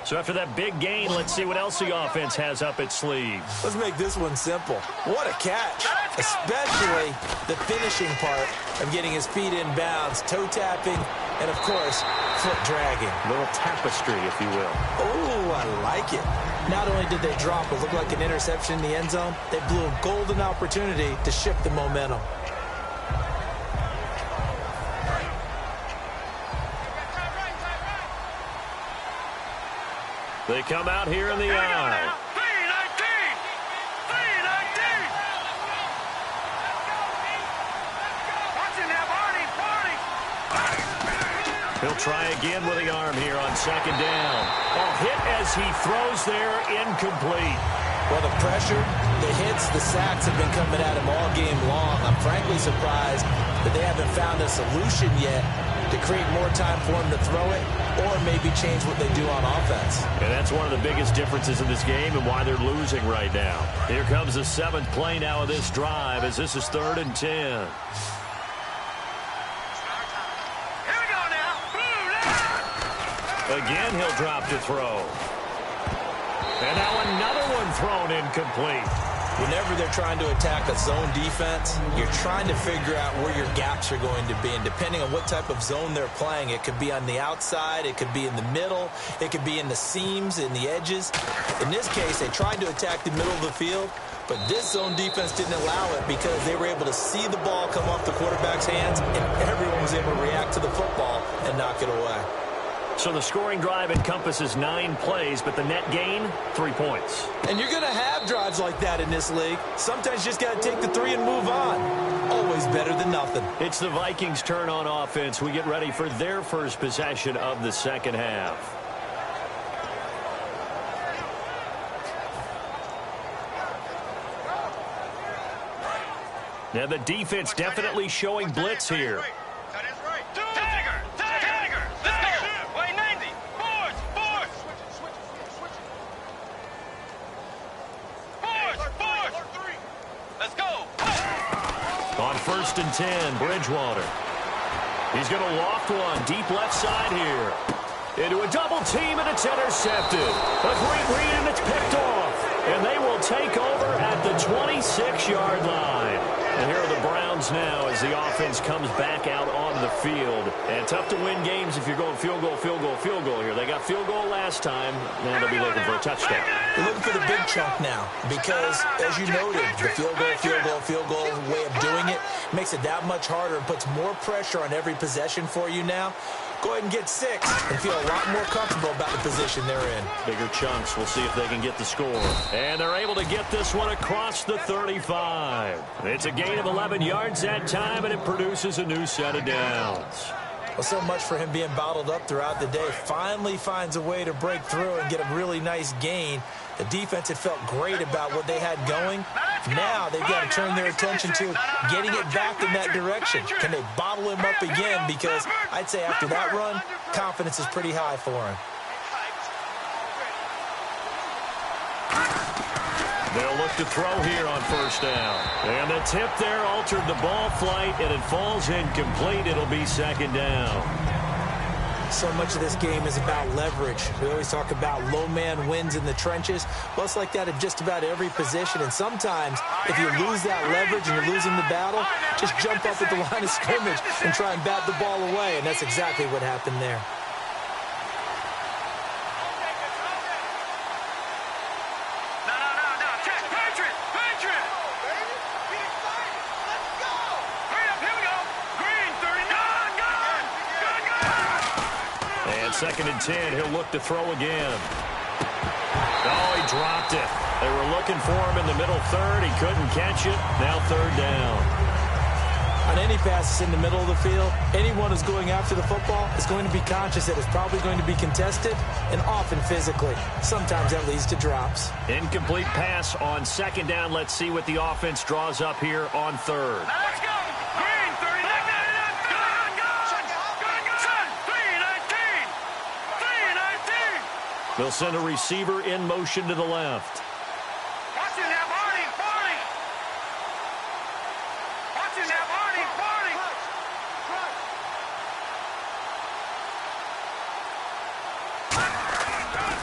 So after that big gain, let's see what else the offense has up its sleeve. Let's make this one simple. What a catch, especially the finishing part of getting his feet in bounds, toe tapping, and, of course, foot dragging. A little tapestry, if you will. Oh, I like it. Not only did they drop what looked like an interception in the end zone, they blew a golden opportunity to shift the momentum. They come out here in the eye. He'll try again with the arm here on second down. A hit as he throws there, incomplete. Well, the pressure, the hits, the sacks have been coming at him all game long. I'm frankly surprised that they haven't found a solution yet to create more time for him to throw it or maybe change what they do on offense. And that's one of the biggest differences in this game and why they're losing right now. Here comes the 7th play now of this drive as this is 3rd and 10. Again, he'll drop to throw. And now another one thrown incomplete. Whenever they're trying to attack a zone defense, you're trying to figure out where your gaps are going to be. And depending on what type of zone they're playing, it could be on the outside, it could be in the middle, it could be in the seams, in the edges. In this case, they tried to attack the middle of the field, but this zone defense didn't allow it because they were able to see the ball come off the quarterback's hands, and everyone was able to react to the football and knock it away. So the scoring drive encompasses 9 plays, but the net gain, 3 points. And you're going to have drives like that in this league. Sometimes you just got to take the 3 and move on. Always better than nothing. It's the Vikings' turn on offense. We get ready for their first possession of the second half. Now the defense definitely showing blitz here. 1st and 10, Bridgewater. He's going to loft one deep left side here. Into a double team, and it's intercepted. A great read, and it's picked off. And they will take over at the 26-yard line. And here are the Browns now as the offense comes back out on the field. And tough to win games if you're going field goal, field goal, field goal here. They got field goal last time. Now they'll be looking for a touchdown. They're looking for the big chunk now because, as you noted, the field goal way of doing it makes it that much harder and puts more pressure on every possession for you now. Go ahead and get 6 and feel a lot more comfortable about the position they're in. Bigger chunks. We'll see if they can get the score. And they're able to get this one across the 35. It's a gain of 11 yards that time, and it produces a new set of downs. Well, so much for him being bottled up throughout the day. Finally finds a way to break through and get a really nice gain. The defense had felt great about what they had going. Now they've got to turn their attention to getting it back in that direction. Can they bottle him up again? Because I'd say after that run, confidence is pretty high for him. They'll look to throw here on 1st down. And the tip there altered the ball flight, and it falls incomplete. It'll be 2nd down. So much of this game is about leverage. We always talk about low man wins in the trenches. Well, it's like that at just about every position. And sometimes, if you lose that leverage and you're losing the battle, just jump up at the line of scrimmage and try and bat the ball away. And that's exactly what happened there. Second and 10, he'll look to throw again. Oh, he dropped it. They were looking for him in the middle third. He couldn't catch it. Now 3rd down. On any passes in the middle of the field, anyone who's going after the football is going to be conscious that it's probably going to be contested and often physically. Sometimes that leads to drops. Incomplete pass on 2nd down. Let's see what the offense draws up here on 3rd. Let's go! They'll send a receiver in motion to the left. Watch it now, Barney! Watch it now, Barney!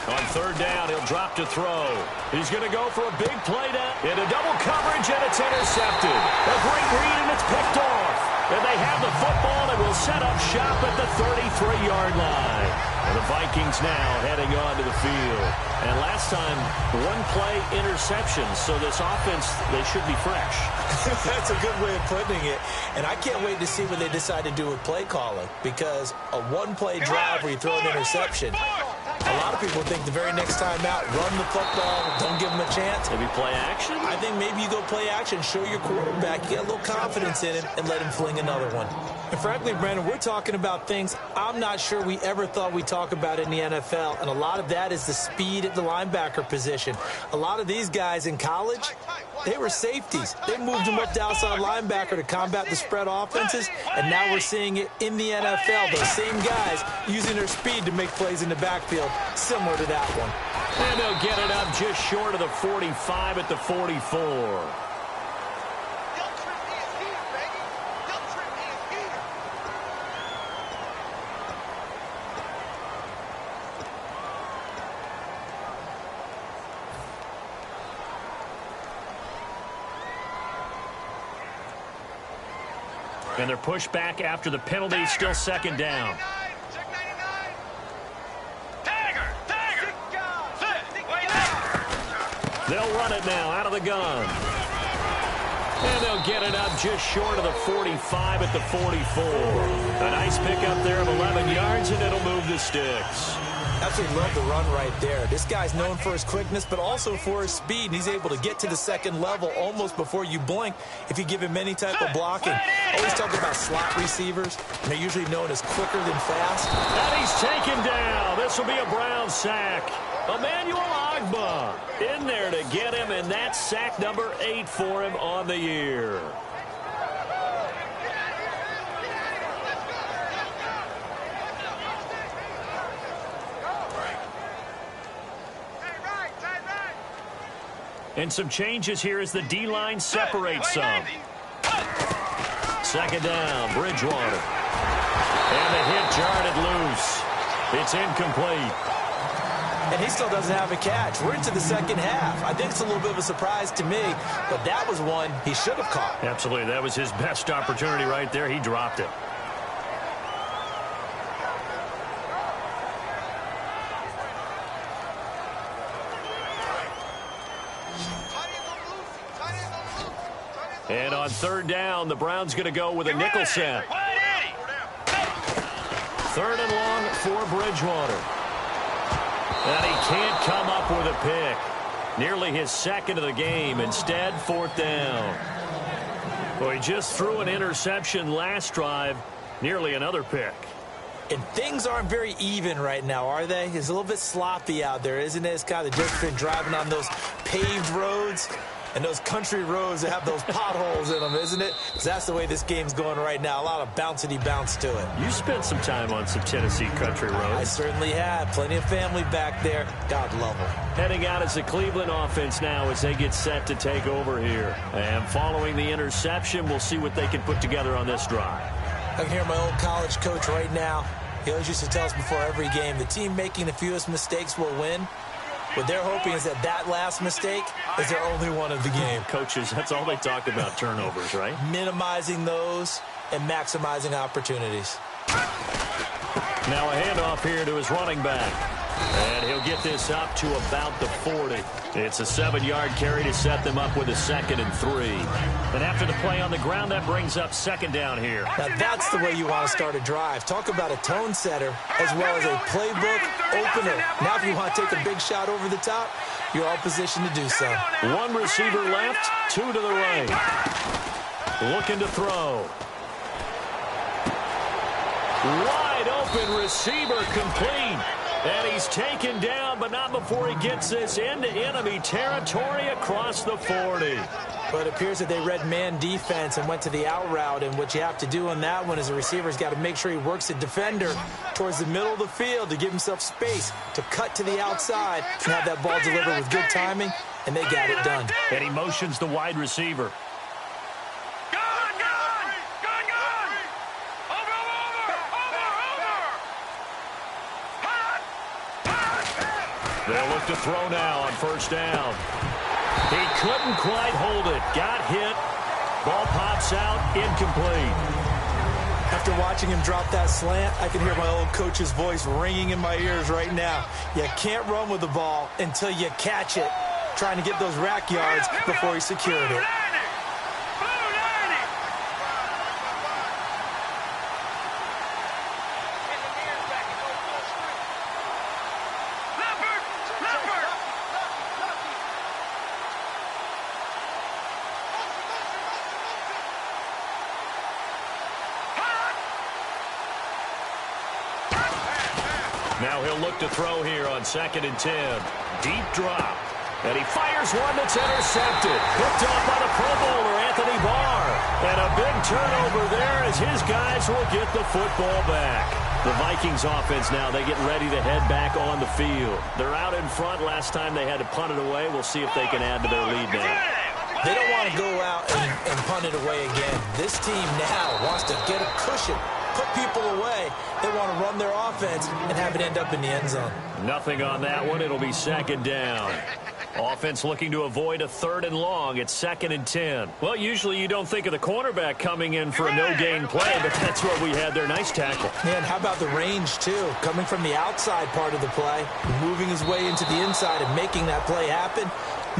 On 3rd down, he'll drop to throw. He's going to go for a big play down. Into double coverage, and it's intercepted. A great read, and it's picked off. And they have the football and will set up shop at the 33-yard line. And the Vikings now heading onto the field. And last time, 1-play interception. So this offense, they should be fresh. That's a good way of putting it. And I can't wait to see what they decide to do with play calling. Because a 1-play drive where you throw an interception, a lot of people think the very next time out, run the football, don't give them a chance. Maybe play action? I think maybe you go play action, show your quarterback, get a little confidence in him, and let him fling another one. And frankly, Brandon, we're talking about things I'm not sure we ever thought we'd talk about in the NFL, and a lot of that is the speed at the linebacker position. A lot of these guys in college, they were safeties. They moved them up to outside linebacker to combat the spread offenses, and now we're seeing it in the NFL. Those same guys using their speed to make plays in the backfield, similar to that one. And they'll get it up just short of the 45 at the 44. And they're pushed back after the penalty, still 2nd down. They'll run it now out of the gun. And they'll get it up just short of the 45 at the 44. A nice pickup there of 11 yards, and it'll move the sticks. Absolutely love the run right there. This guy's known for his quickness, but also for his speed. And he's able to get to the 2nd level almost before you blink if you give him any type of blocking. Always talk about slot receivers, and they're usually known as quicker than fast. And he's taken down. This will be a Brown sack. Emmanuel Ogbah in there to get him, and that's sack number 8 for him on the year. And some changes here as the D-line separates some. Second down, Bridgewater. And the hit jarred it loose. It's incomplete. And he still doesn't have a catch. We're into the second half. I think it's a little bit of a surprise to me, but that was one he should have caught. Absolutely. That was his best opportunity right there. He dropped it. And on third down, the Browns going to go with a nickel set. Third and long for Bridgewater. And he can't come up with a pick. Nearly his second of the game. Instead, fourth down. Well, he just threw an interception last drive. Nearly another pick. And things aren't very even right now, are they? It's a little bit sloppy out there, isn't it? It's kind of different driving on those paved roads and those country roads that have those potholes in them, isn't it? Because that's the way this game's going right now. A lot of bouncy bounce to it. You spent some time on some Tennessee country roads. I certainly have. Plenty of family back there. God love them. Heading out as the Cleveland offense now as they get set to take over here. And following the interception, we'll see what they can put together on this drive. I can hear my old college coach right now. He always used to tell us before every game, the team making the fewest mistakes will win. What they're hoping is that last mistake is their only one of the game. Coaches, that's all they talk about, turnovers, right? Minimizing those and maximizing opportunities. Now a handoff here to his running back. And he'll get this up to about the 40. It's a 7-yard carry to set them up with a 2nd and 3. And after the play on the ground, that brings up second down here. Now that's the way you want to start a drive. Talk about a tone setter as well as a playbook opener. Now if you want to take a big shot over the top, you're all positioned to do so. One receiver left, 2 to the right. Looking to throw. Wide open receiver complete. And he's taken down, but not before he gets this into enemy territory across the 40. But it appears that they read man defense and went to the out route. And what you have to do on that one is the receiver's got to make sure he works the defender towards the middle of the field to give himself space to cut to the outside and have that ball delivered with good timing, and they got it done. And he motions the wide receiver. They'll look to throw now on first down. He couldn't quite hold it. Got hit. Ball pops out. Incomplete. After watching him drop that slant, I can hear my old coach's voice ringing in my ears right now. You can't run with the ball until you catch it. Trying to get those rack yards before he secured it. Now he'll look to throw here on 2nd and 10. Deep drop. And he fires one that's intercepted. Picked off by the Pro Bowler, Anthony Barr. And a big turnover there as his guys will get the football back. The Vikings offense now, they get ready to head back on the field. They're out in front. Last time they had to punt it away. We'll see if they can add to their lead now. They don't want to go out and punt it away again. This team now wants to get a cushion, put people away. They want to run their offense and have it end up in the end zone. Nothing on that one. It'll be second down. Offense looking to avoid a 3rd and long. It's 2nd and 10. Well, usually you don't think of the cornerback coming in for a no-gain play, but that's what we had there. Nice tackle. And how about the range, too? Coming from the outside part of the play, moving his way into the inside and making that play happen.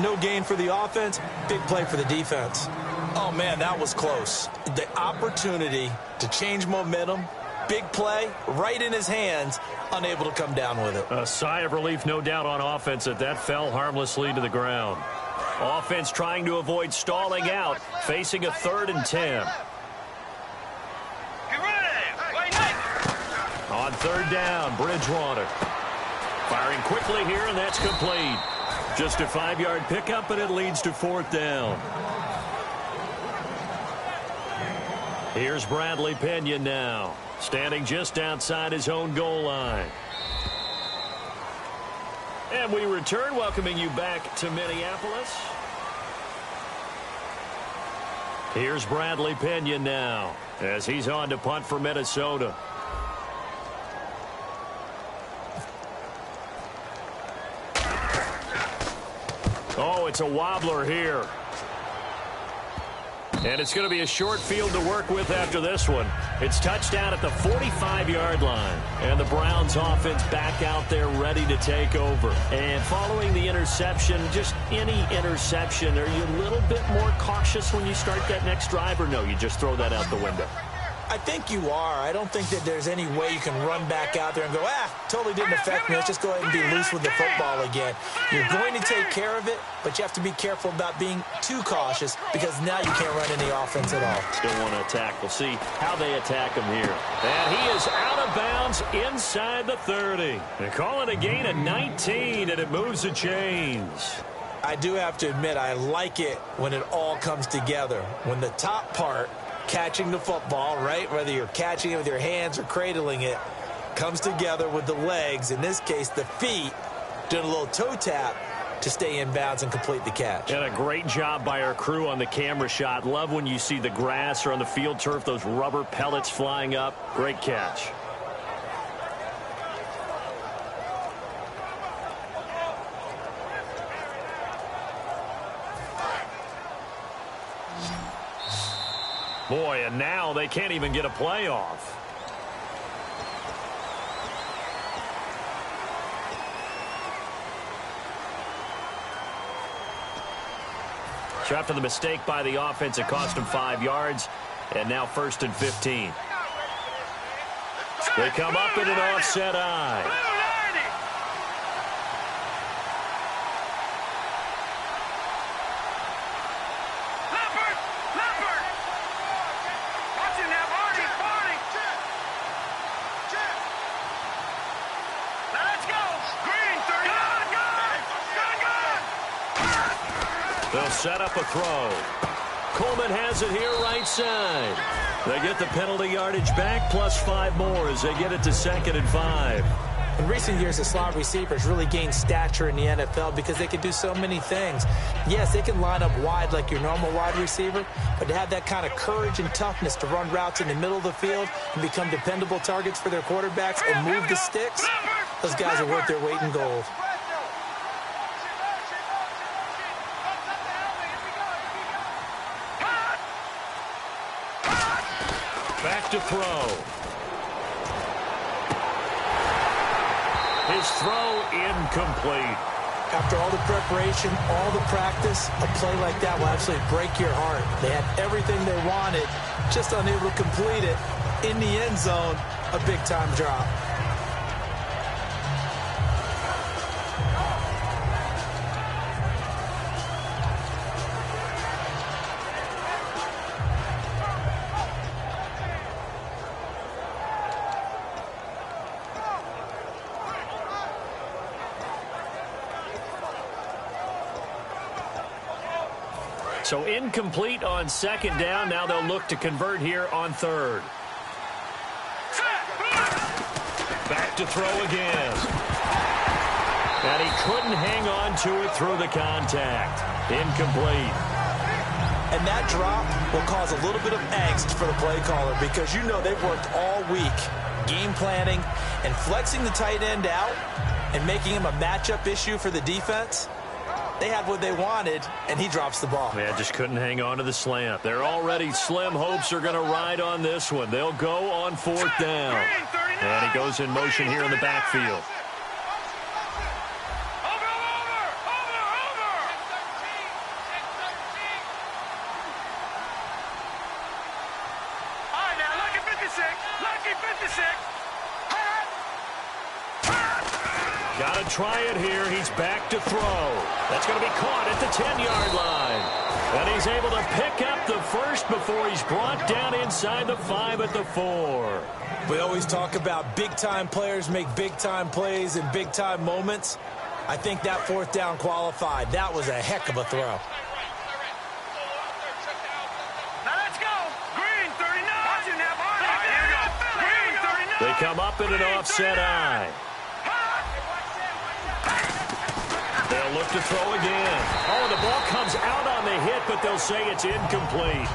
No gain for the offense, big play for the defense. Oh, man, that was close. The opportunity to change momentum, big play, right in his hands, unable to come down with it. A sigh of relief, no doubt, on offense that fell harmlessly to the ground. Offense trying to avoid stalling out, facing a 3rd and 10. On 3rd down, Bridgewater. Firing quickly here, and that's complete. Just a 5-yard pickup, and it leads to 4th down. Here's Bradley Pinion now, standing just outside his own goal line. And we return, welcoming you back to Minneapolis. Here's Bradley Pinion now as he's on to punt for Minnesota. Oh, it's a wobbler here. And it's going to be a short field to work with after this one. It's touchdown at the 45-yard line. And the Browns offense back out there ready to take over. And following the interception, just any interception, are you a little bit more cautious when you start that next drive, or no, you just throw that out the window? I think you are. I don't think that there's any way you can run back out there and go, totally didn't affect me. Let's just go ahead and be loose with the football again. You're going to take care of it, but you have to be careful about being too cautious because now you can't run any offense at all. Still want to attack. We'll see how they attack him here. And he is out of bounds inside the 30. They call it a gain of 19, and it moves the chains. I do have to admit, I like it when it all comes together. When the top part, catching the football, right, whether you're catching it with your hands or cradling it, comes together with the legs, in this case the feet, doing a little toe tap to stay in bounds and complete the catch. And a great job by our crew on the camera shot. Love when you see the grass or on the field turf, those rubber pellets flying up. Great catch. Boy, and now they can't even get a playoff. So after the mistake by the offense, it cost them 5 yards, and now 1st and 15. They come up in an offset eye. They'll set up a throw. Coleman has it here right side. They get the penalty yardage back plus 5 more as they get it to 2nd and 5. In recent years, the slot receivers really gained stature in the NFL because they can do so many things. Yes, they can line up wide like your normal wide receiver, but to have that kind of courage and toughness to run routes in the middle of the field and become dependable targets for their quarterbacks and move the sticks, those guys are worth their weight in gold. Back to throw. His throw incomplete. After all the preparation, all the practice, a play like that will absolutely break your heart. They had everything they wanted, just unable to complete it. In the end zone, a big-time drop. So incomplete on 2nd down. Now they'll look to convert here on 3rd. Back to throw again. And he couldn't hang on to it through the contact. Incomplete. And that drop will cause a little bit of angst for the play caller because you know they've worked all week game planning and flexing the tight end out and making him a matchup issue for the defense. They had what they wanted, and he drops the ball. Yeah, just couldn't hang on to the slant. They're already slim hopes are going to ride on this one. They'll go on 4th down. And he goes in motion here in the backfield. Got to try it here. He's back to throw. That's going to be caught at the 10-yard line. And he's able to pick up the first before he's brought down inside the 5 at the 4. We always talk about big-time players make big-time plays in big-time moments. I think that 4th down qualified. That was a heck of a throw. Now let's go. Green 39. Watch it now, Barney. Green 39. They come up in an offset eye. They'll look left to throw again. Oh, the ball comes out on the hit, but they'll say it's incomplete.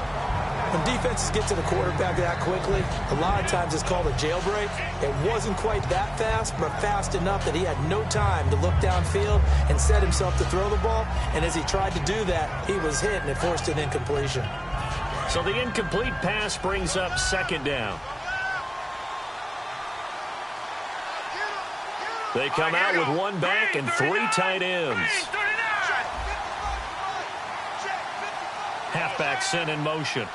When defenses get to the quarterback that quickly, a lot of times it's called a jailbreak. It wasn't quite that fast, but fast enough that he had no time to look downfield and set himself to throw the ball. And as he tried to do that, he was hit, and it forced an incompletion. So the incomplete pass brings up second down. They come out with one back and three tight ends. Halfback sent in motion.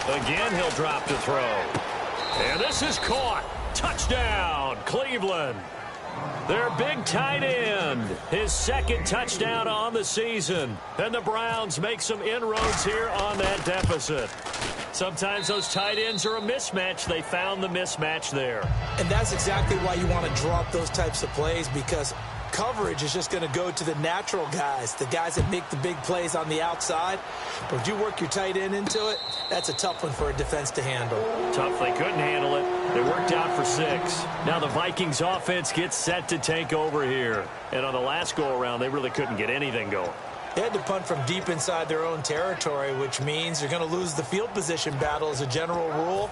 Again, he'll drop to throw. And this is caught. Touchdown, Cleveland. Their big tight end, his second touchdown on the season. And the Browns make some inroads here on that deficit. Sometimes those tight ends are a mismatch. They found the mismatch there. And that's exactly why you want to draw up those types of plays, because coverage is just going to go to the natural guys, the guys that make the big plays on the outside. But if you work your tight end into it, that's a tough one for a defense to handle. Tough. They couldn't handle it. They worked out for 6. Now the Vikings offense gets set to take over here. And on the last go-around, they really couldn't get anything going. They had to punt from deep inside their own territory, which means you're going to lose the field position battle as a general rule.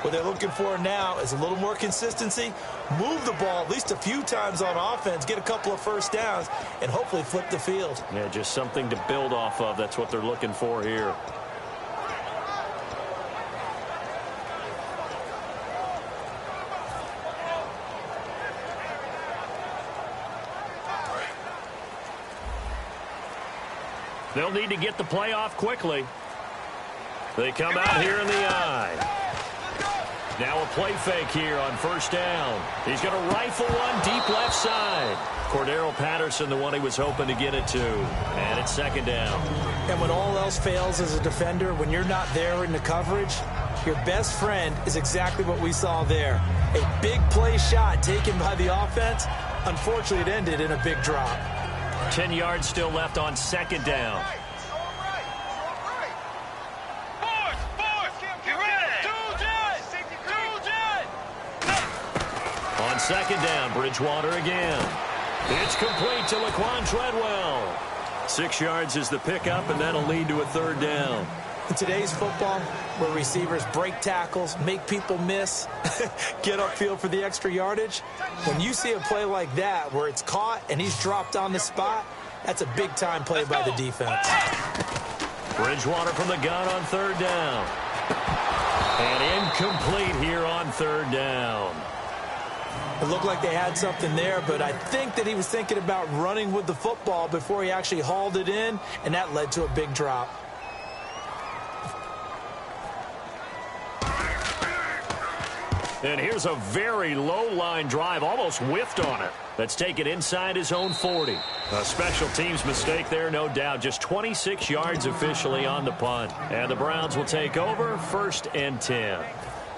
What they're looking for now is a little more consistency, move the ball at least a few times on offense, get a couple of first downs, and hopefully flip the field. Yeah, just something to build off of. That's what they're looking for here. They'll need to get the play off quickly. They come out here in the eye. Now a play fake here on first down. He's going to rifle one deep left side. Cordero Patterson, the one he was hoping to get it to. And it's second down. And when all else fails as a defender, when you're not there in the coverage, your best friend is exactly what we saw there. A big play shot taken by the offense. Unfortunately, it ended in a big drop. 10 yards still left on second down. On second down, Bridgewater again. It's complete to Laquan Treadwell. 6 yards is the pickup, and that'll lead to a third down. In today's football, where receivers break tackles, make people miss, get upfield for the extra yardage, when you see a play like that where it's caught and he's dropped on the spot, that's a big-time play by the defense. Bridgewater from the gun on third down. And incomplete here on third down. It looked like they had something there, but I think that he was thinking about running with the football before he actually hauled it in, and that led to a big drop. And here's a very low-line drive, almost whiffed on it. That's taken inside his own 40. A special teams mistake there, no doubt. Just 26 yards officially on the punt. And the Browns will take over, 1st and 10.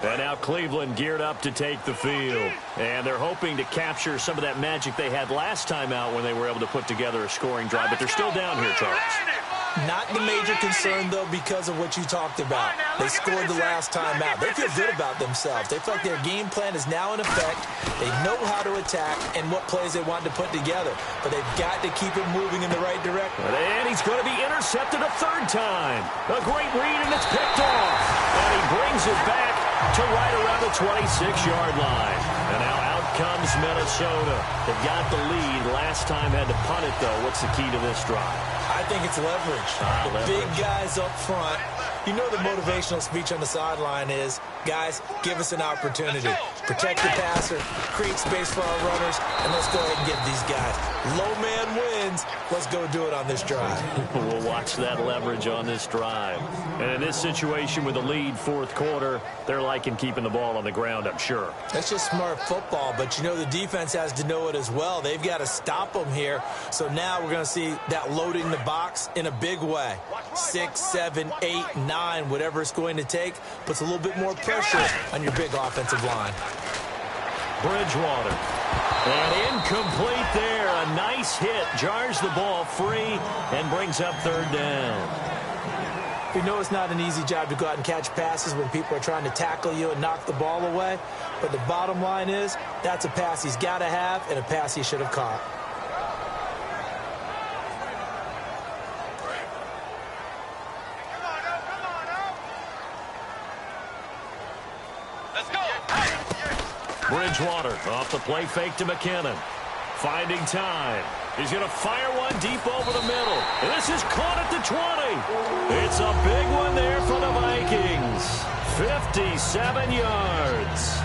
And now Cleveland geared up to take the field. And they're hoping to capture some of that magic they had last time out when they were able to put together a scoring drive. But they're still down here, Charles. Not the major concern, though, because of what you talked about. They scored the last time out. They feel good about themselves. They feel like their game plan is now in effect. They know how to attack and what plays they want to put together. But they've got to keep it moving in the right direction. And he's going to be intercepted a third time. A great read, and it's picked off. And he brings it back to right around the 26-yard line. And now out comes Minnesota. They got the lead. Last time had to punt it, though. What's the key to this drive? I think it's leverage. The big guys up front. You know the motivational speech on the sideline is, guys, give us an opportunity. Protect the passer, create space for our runners, and let's go ahead and get these guys. Low man wins. Let's go do it on this drive. We'll watch that leverage on this drive. And in this situation with the lead fourth quarter, they're liking keeping the ball on the ground, I'm sure. That's just smart football, but you know the defense has to know it as well. They've got to stop them here. So now we're going to see that loading the box in a big way. 6, 7, 8, 9, whatever it's going to take, puts a little bit more pressure on your big offensive line. Bridgewater. And incomplete there. A nice base hit jars the ball free and brings up third down. We know it's not an easy job to go out and catch passes when people are trying to tackle you and knock the ball away. But the bottom line is, that's a pass he's got to have and a pass he should have caught. Let's go. Bridgewater off the play fake to McKinnon. Finding time. He's going to fire one deep over the middle. And this is caught at the 20. It's a big one there for the Vikings. 57 yards.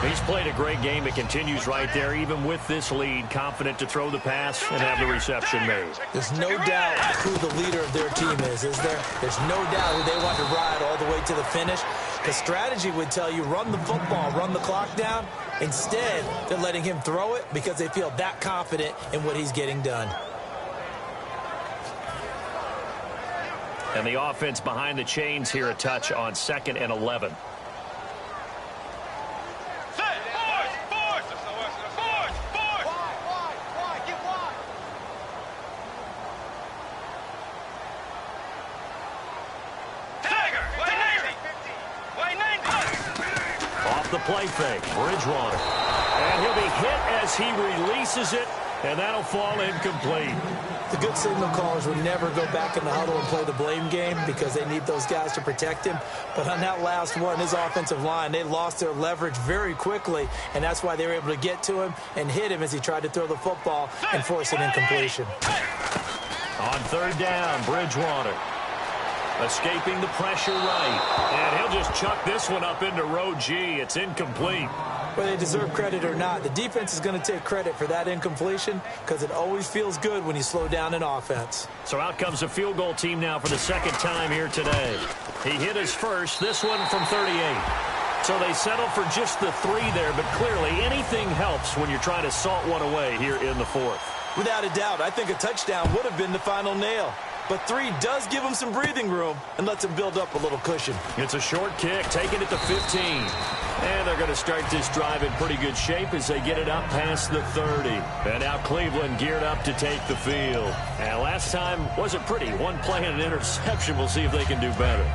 He's played a great game. It continues right there, even with this lead, confident to throw the pass and have the reception made. There's no doubt who the leader of their team is there? There's no doubt who they want to ride all the way to the finish. The strategy would tell you, run the football, run the clock down. Instead, they're letting him throw it because they feel that confident in what he's getting done. And the offense behind the chains here, a touch on 2nd and 11. The play fake, Bridgewater. And he'll be hit as he releases it, and that'll fall incomplete. The good signal callers would never go back in the huddle and play the blame game because they need those guys to protect him. But on that last one, his offensive line, they lost their leverage very quickly, and that's why they were able to get to him and hit him as he tried to throw the football and force an incompletion. On 3rd down, Bridgewater. Escaping the pressure right. And he'll just chuck this one up into row G. It's incomplete. Whether they deserve credit or not, the defense is going to take credit for that incompletion because it always feels good when you slow down an offense. So out comes a field goal team now for the 2nd time here today. He hit his first, this one from 38. So they settle for just the 3 there, but clearly anything helps when you're trying to salt one away here in the 4th. Without a doubt, I think a touchdown would have been the final nail. But 3 does give him some breathing room and lets him build up a little cushion. It's a short kick, taking it to 15. And they're going to start this drive in pretty good shape as they get it up past the 30. And now Cleveland geared up to take the field. And last time wasn't pretty. One play and an interception. We'll see if they can do better.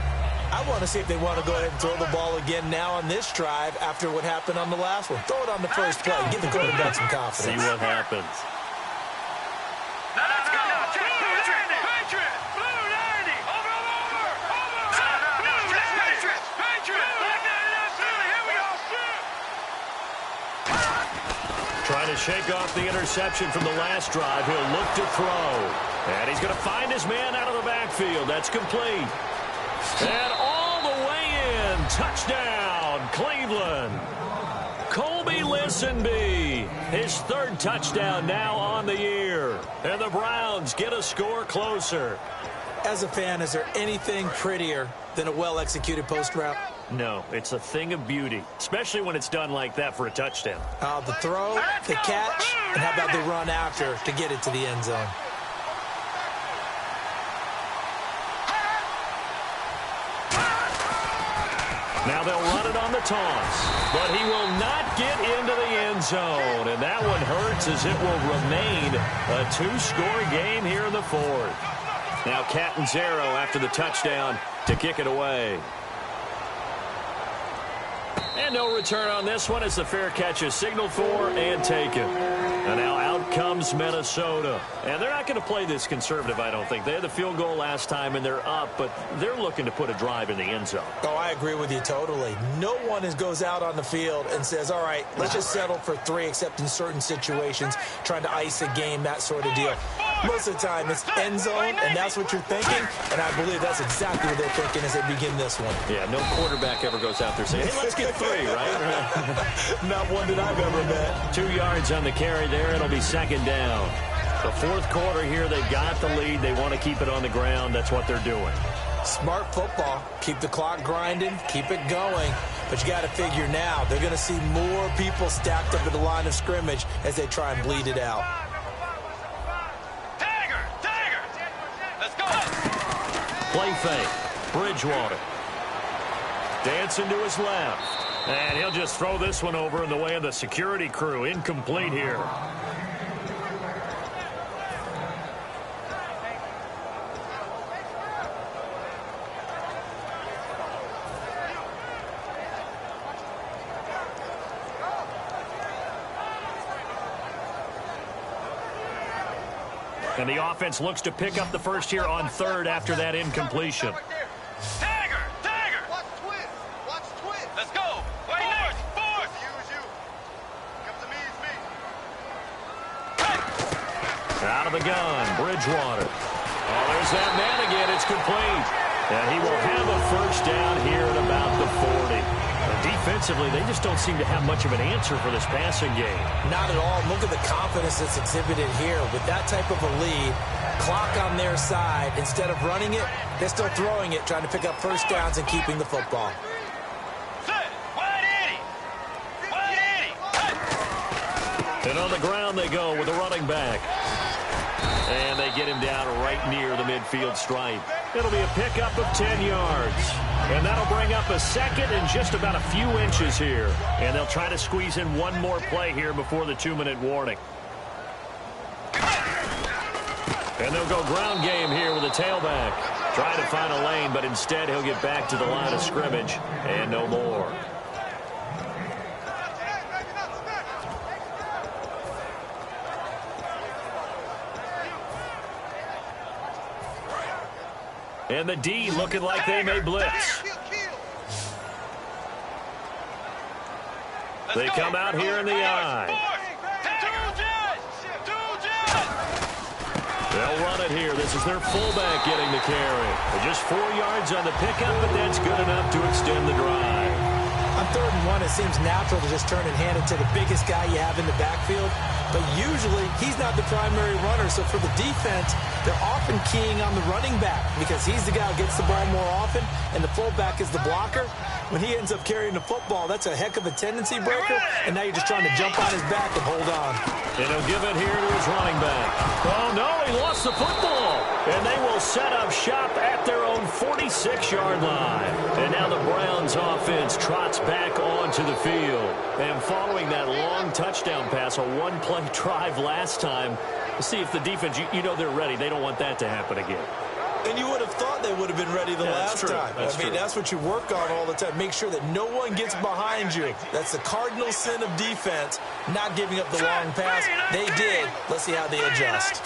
I want to see if they want to go ahead and throw the ball again now on this drive after what happened on the last one. Throw it on the first play. Give the quarterback some confidence. See what happens. Trying to shake off the interception from the last drive. He'll look to throw. And he's going to find his man out of the backfield. That's complete. And all the way in. Touchdown, Cleveland. Colby Listenbee, his 3rd touchdown now on the year. And the Browns get a score closer. As a fan, is there anything prettier than a well-executed post route? No, it's a thing of beauty, especially when it's done like that for a touchdown. The throw, the catch, and how about the run after to get it to the end zone? Now they'll run it on the toss, but he will not get into the end zone, and that one hurts as it will remain a 2-score game here in the 4th. Now Catanzaro after the touchdown to kick it away. And no return on this one as the fair catch is signaled for and taken. And now out comes Minnesota. And they're not going to play this conservative, I don't think. They had the field goal last time, and they're up, but they're looking to put a drive in the end zone. Oh, I agree with you totally. No one goes out on the field and says, all right, let's just settle for 3, except in certain situations, trying to ice a game, that sort of deal. Most of the time, it's end zone, and that's what you're thinking, and I believe that's exactly what they're thinking as they begin this one. Yeah, no quarterback ever goes out there saying, hey, let's get 3, right? Not one that I've ever met. 2 yards on the carry there. It'll be 2nd down. The 4th quarter here, they've got the lead. They want to keep it on the ground. That's what they're doing. Smart football. Keep the clock grinding. Keep it going. But you got to figure now, they're going to see more people stacked up at the line of scrimmage as they try and bleed it out. Let's go. Play fake. Bridgewater. Dancing to his left. And he'll just throw this one over in the way of the security crew. Incomplete here. And the offense looks to pick up the first here on third after that incompletion. Tiger! Watch twist! Let's go! Fourth! Use you. Come to me, it's me. Out of the gun, Bridgewater. Oh, there's that man again. It's complete. And he will have a first down here at about the 40. Defensively, they just don't seem to have much of an answer for this passing game. Not at all. Look at the confidence that's exhibited here. With that type of a lead, clock on their side, instead of running it, they're still throwing it, trying to pick up first downs and keeping the football. And on the ground they go with the running back. And they get him down right near the midfield stripe. It'll be a pickup of 10 yards. And that'll bring up a second and just about a few inches here. And they'll try to squeeze in one more play here before the 2-minute warning. And they'll go ground game here with a tailback. Trying to find a lane, but instead he'll get back to the line of scrimmage and no more. And the D looking like they may blitz. They come out here in the I. They'll run it here. This is their fullback getting the carry. Just 4 yards on the pickup, but that's good enough to extend the drive. On 3rd and 1, it seems natural to just turn and hand it to the biggest guy you have in the backfield. But usually, he's not the primary runner. So for the defense, they're often keying on the running back because he's the guy who gets the ball more often, and the fullback is the blocker. When he ends up carrying the football, that's a heck of a tendency breaker, and now you're just trying to jump on his back and hold on. And he'll give it here to his running back. Oh, no, he lost the football. And they will set up shop at their own 46-yard line. And now the Browns offense trots back onto the field. And following that long touchdown pass, a one-play drive last time, we'll see if the defense, you know they're ready. They don't want that to happen again. And you would have thought they would have been ready the last time. That's what you work on all the time. Make sure that no one gets behind you. That's the cardinal sin of defense, not giving up the long pass. They did. Let's see how they adjust.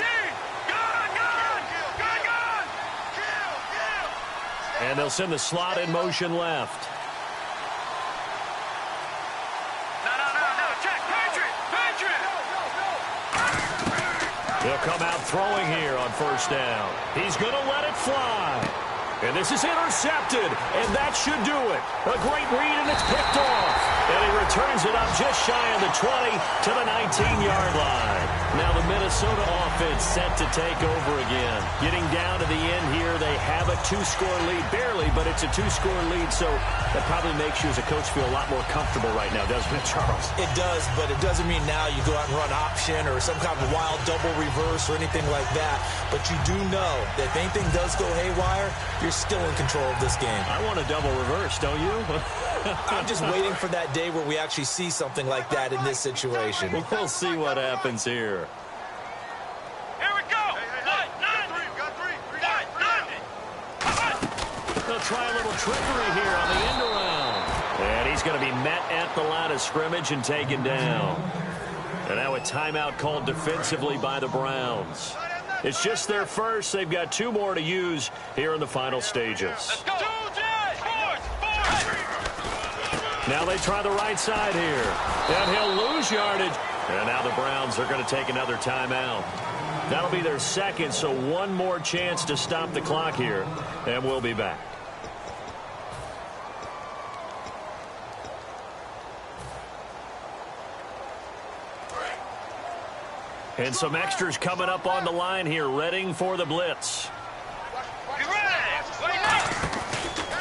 And they'll send the slot in motion left. He'll come out throwing here on first down. He's going to let it fly. And this is intercepted, and that should do it. A great read, and it's picked off. And he returns it up just shy of the 20 to the 19-yard line. Now the Minnesota offense set to take over again. Getting down to the end here, they have a 2-score lead. Barely, but it's a 2-score lead, so that probably makes you as a coach feel a lot more comfortable right now, doesn't it, Charles? It does, but it doesn't mean now you go out and run option or some kind of wild double reverse or anything like that. But you do know that if anything does go haywire, you're still in control of this game. I want a double reverse, don't you? I'm just waiting for that day where we actually see something like that in this situation. We'll see what happens here. Here we go. Got three. They'll try a little trickery here on the end around. And he's going to be met at the line of scrimmage and taken down. And now a timeout called defensively by the Browns. It's just their first. They've got 2 more to use here in the final stages. Let's go. Now they try the right side here. And he'll lose yardage. And now the Browns are going to take another timeout. That'll be their second, so one more chance to stop the clock here. And we'll be back. And some extras coming up on the line here, readying for the blitz.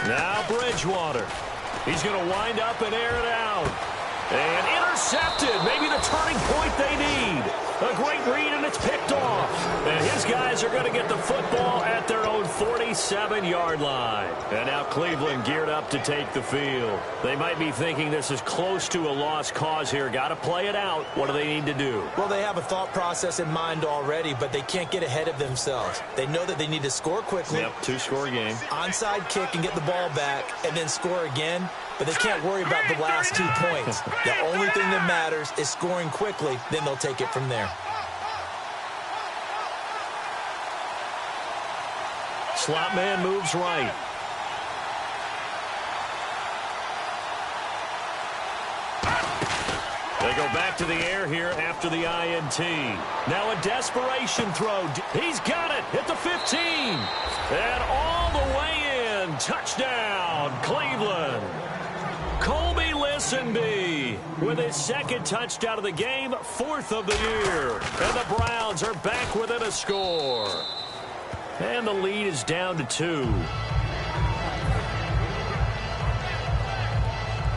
Now Bridgewater. He's going to wind up and air it out. And intercepted. Maybe the turning point they need. A great read, and it's picked off. And his guys are going to get the football at their own 47-yard line. And now Cleveland geared up to take the field. They might be thinking this is close to a lost cause here. Got to play it out. What do they need to do? Well, they have a thought process in mind already, but they can't get ahead of themselves. They know that they need to score quickly. Yep, 2-score game. Onside kick and get the ball back, and then score again. But they can't worry about the last 2 points. The only thing that matters is scoring quickly. Then they'll take it from there. Slot man moves right. They go back to the air here after the INT. Now a desperation throw. He's got it at the 15. And all the way in. Touchdown, Cleveland. Colby Listenby with his second touchdown of the game, 4th of the year. And the Browns are back within a score. And the lead is down to 2.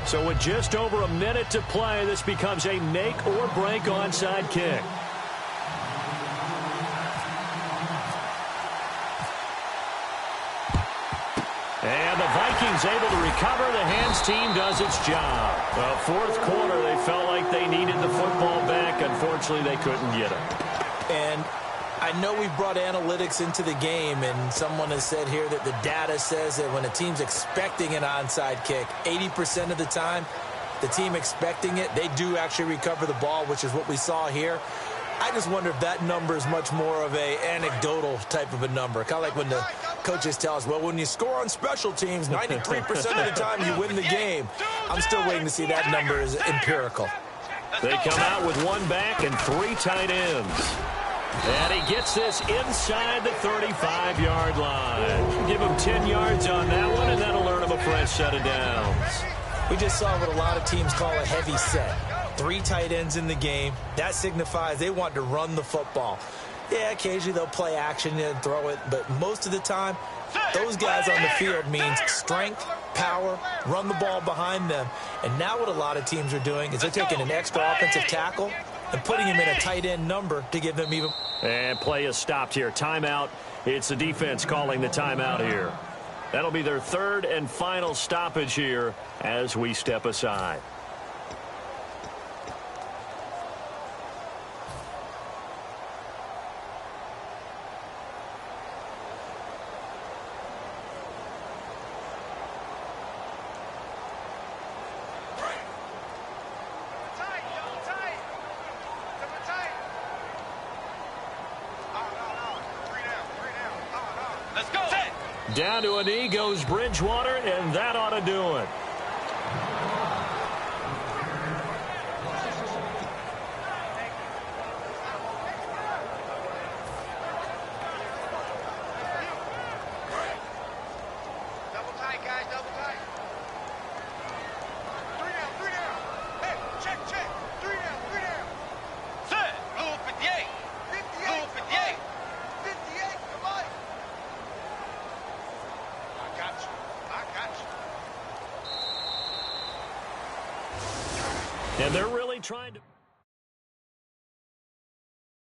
So with just over a minute to play, this becomes a make-or-break onside kick. And the Vikings able to recover. The hands team does its job. Well, 4th quarter, they felt like they needed the football back. Unfortunately, they couldn't get it. And I know we've brought analytics into the game, and someone has said here that the data says that when a team's expecting an onside kick, 80% of the time, the team expecting it, they do actually recover the ball, which is what we saw here. I just wonder if that number is much more of a anecdotal type of a number. Kind of like when the coaches tell us, well, when you score on special teams, 93% of the time you win the game. I'm still waiting to see that number is empirical. They come out with 1 back and 3 tight ends. And he gets this inside the 35-yard line. Give him 10 yards on that one, and that'll earn him a fresh set of downs. We just saw what a lot of teams call a heavy set. 3 tight ends in the game. That signifies they want to run the football. Yeah, occasionally they'll play action and throw it, but most of the time, those guys on the field means strength, power, run the ball behind them. And now what a lot of teams are doing is they're taking an extra offensive tackle and putting him in a tight end number to give them even. And play is stopped here. Timeout. It's the defense calling the timeout here. That'll be their 3rd and final stoppage here as we step aside. Down to a knee goes Bridgewater, and that ought to do it. Double tight, guys, double tight. 3 down. Hey, check. 3 down. Set. Blue 58. 58. 58, come on. I got you. And they're really trying to...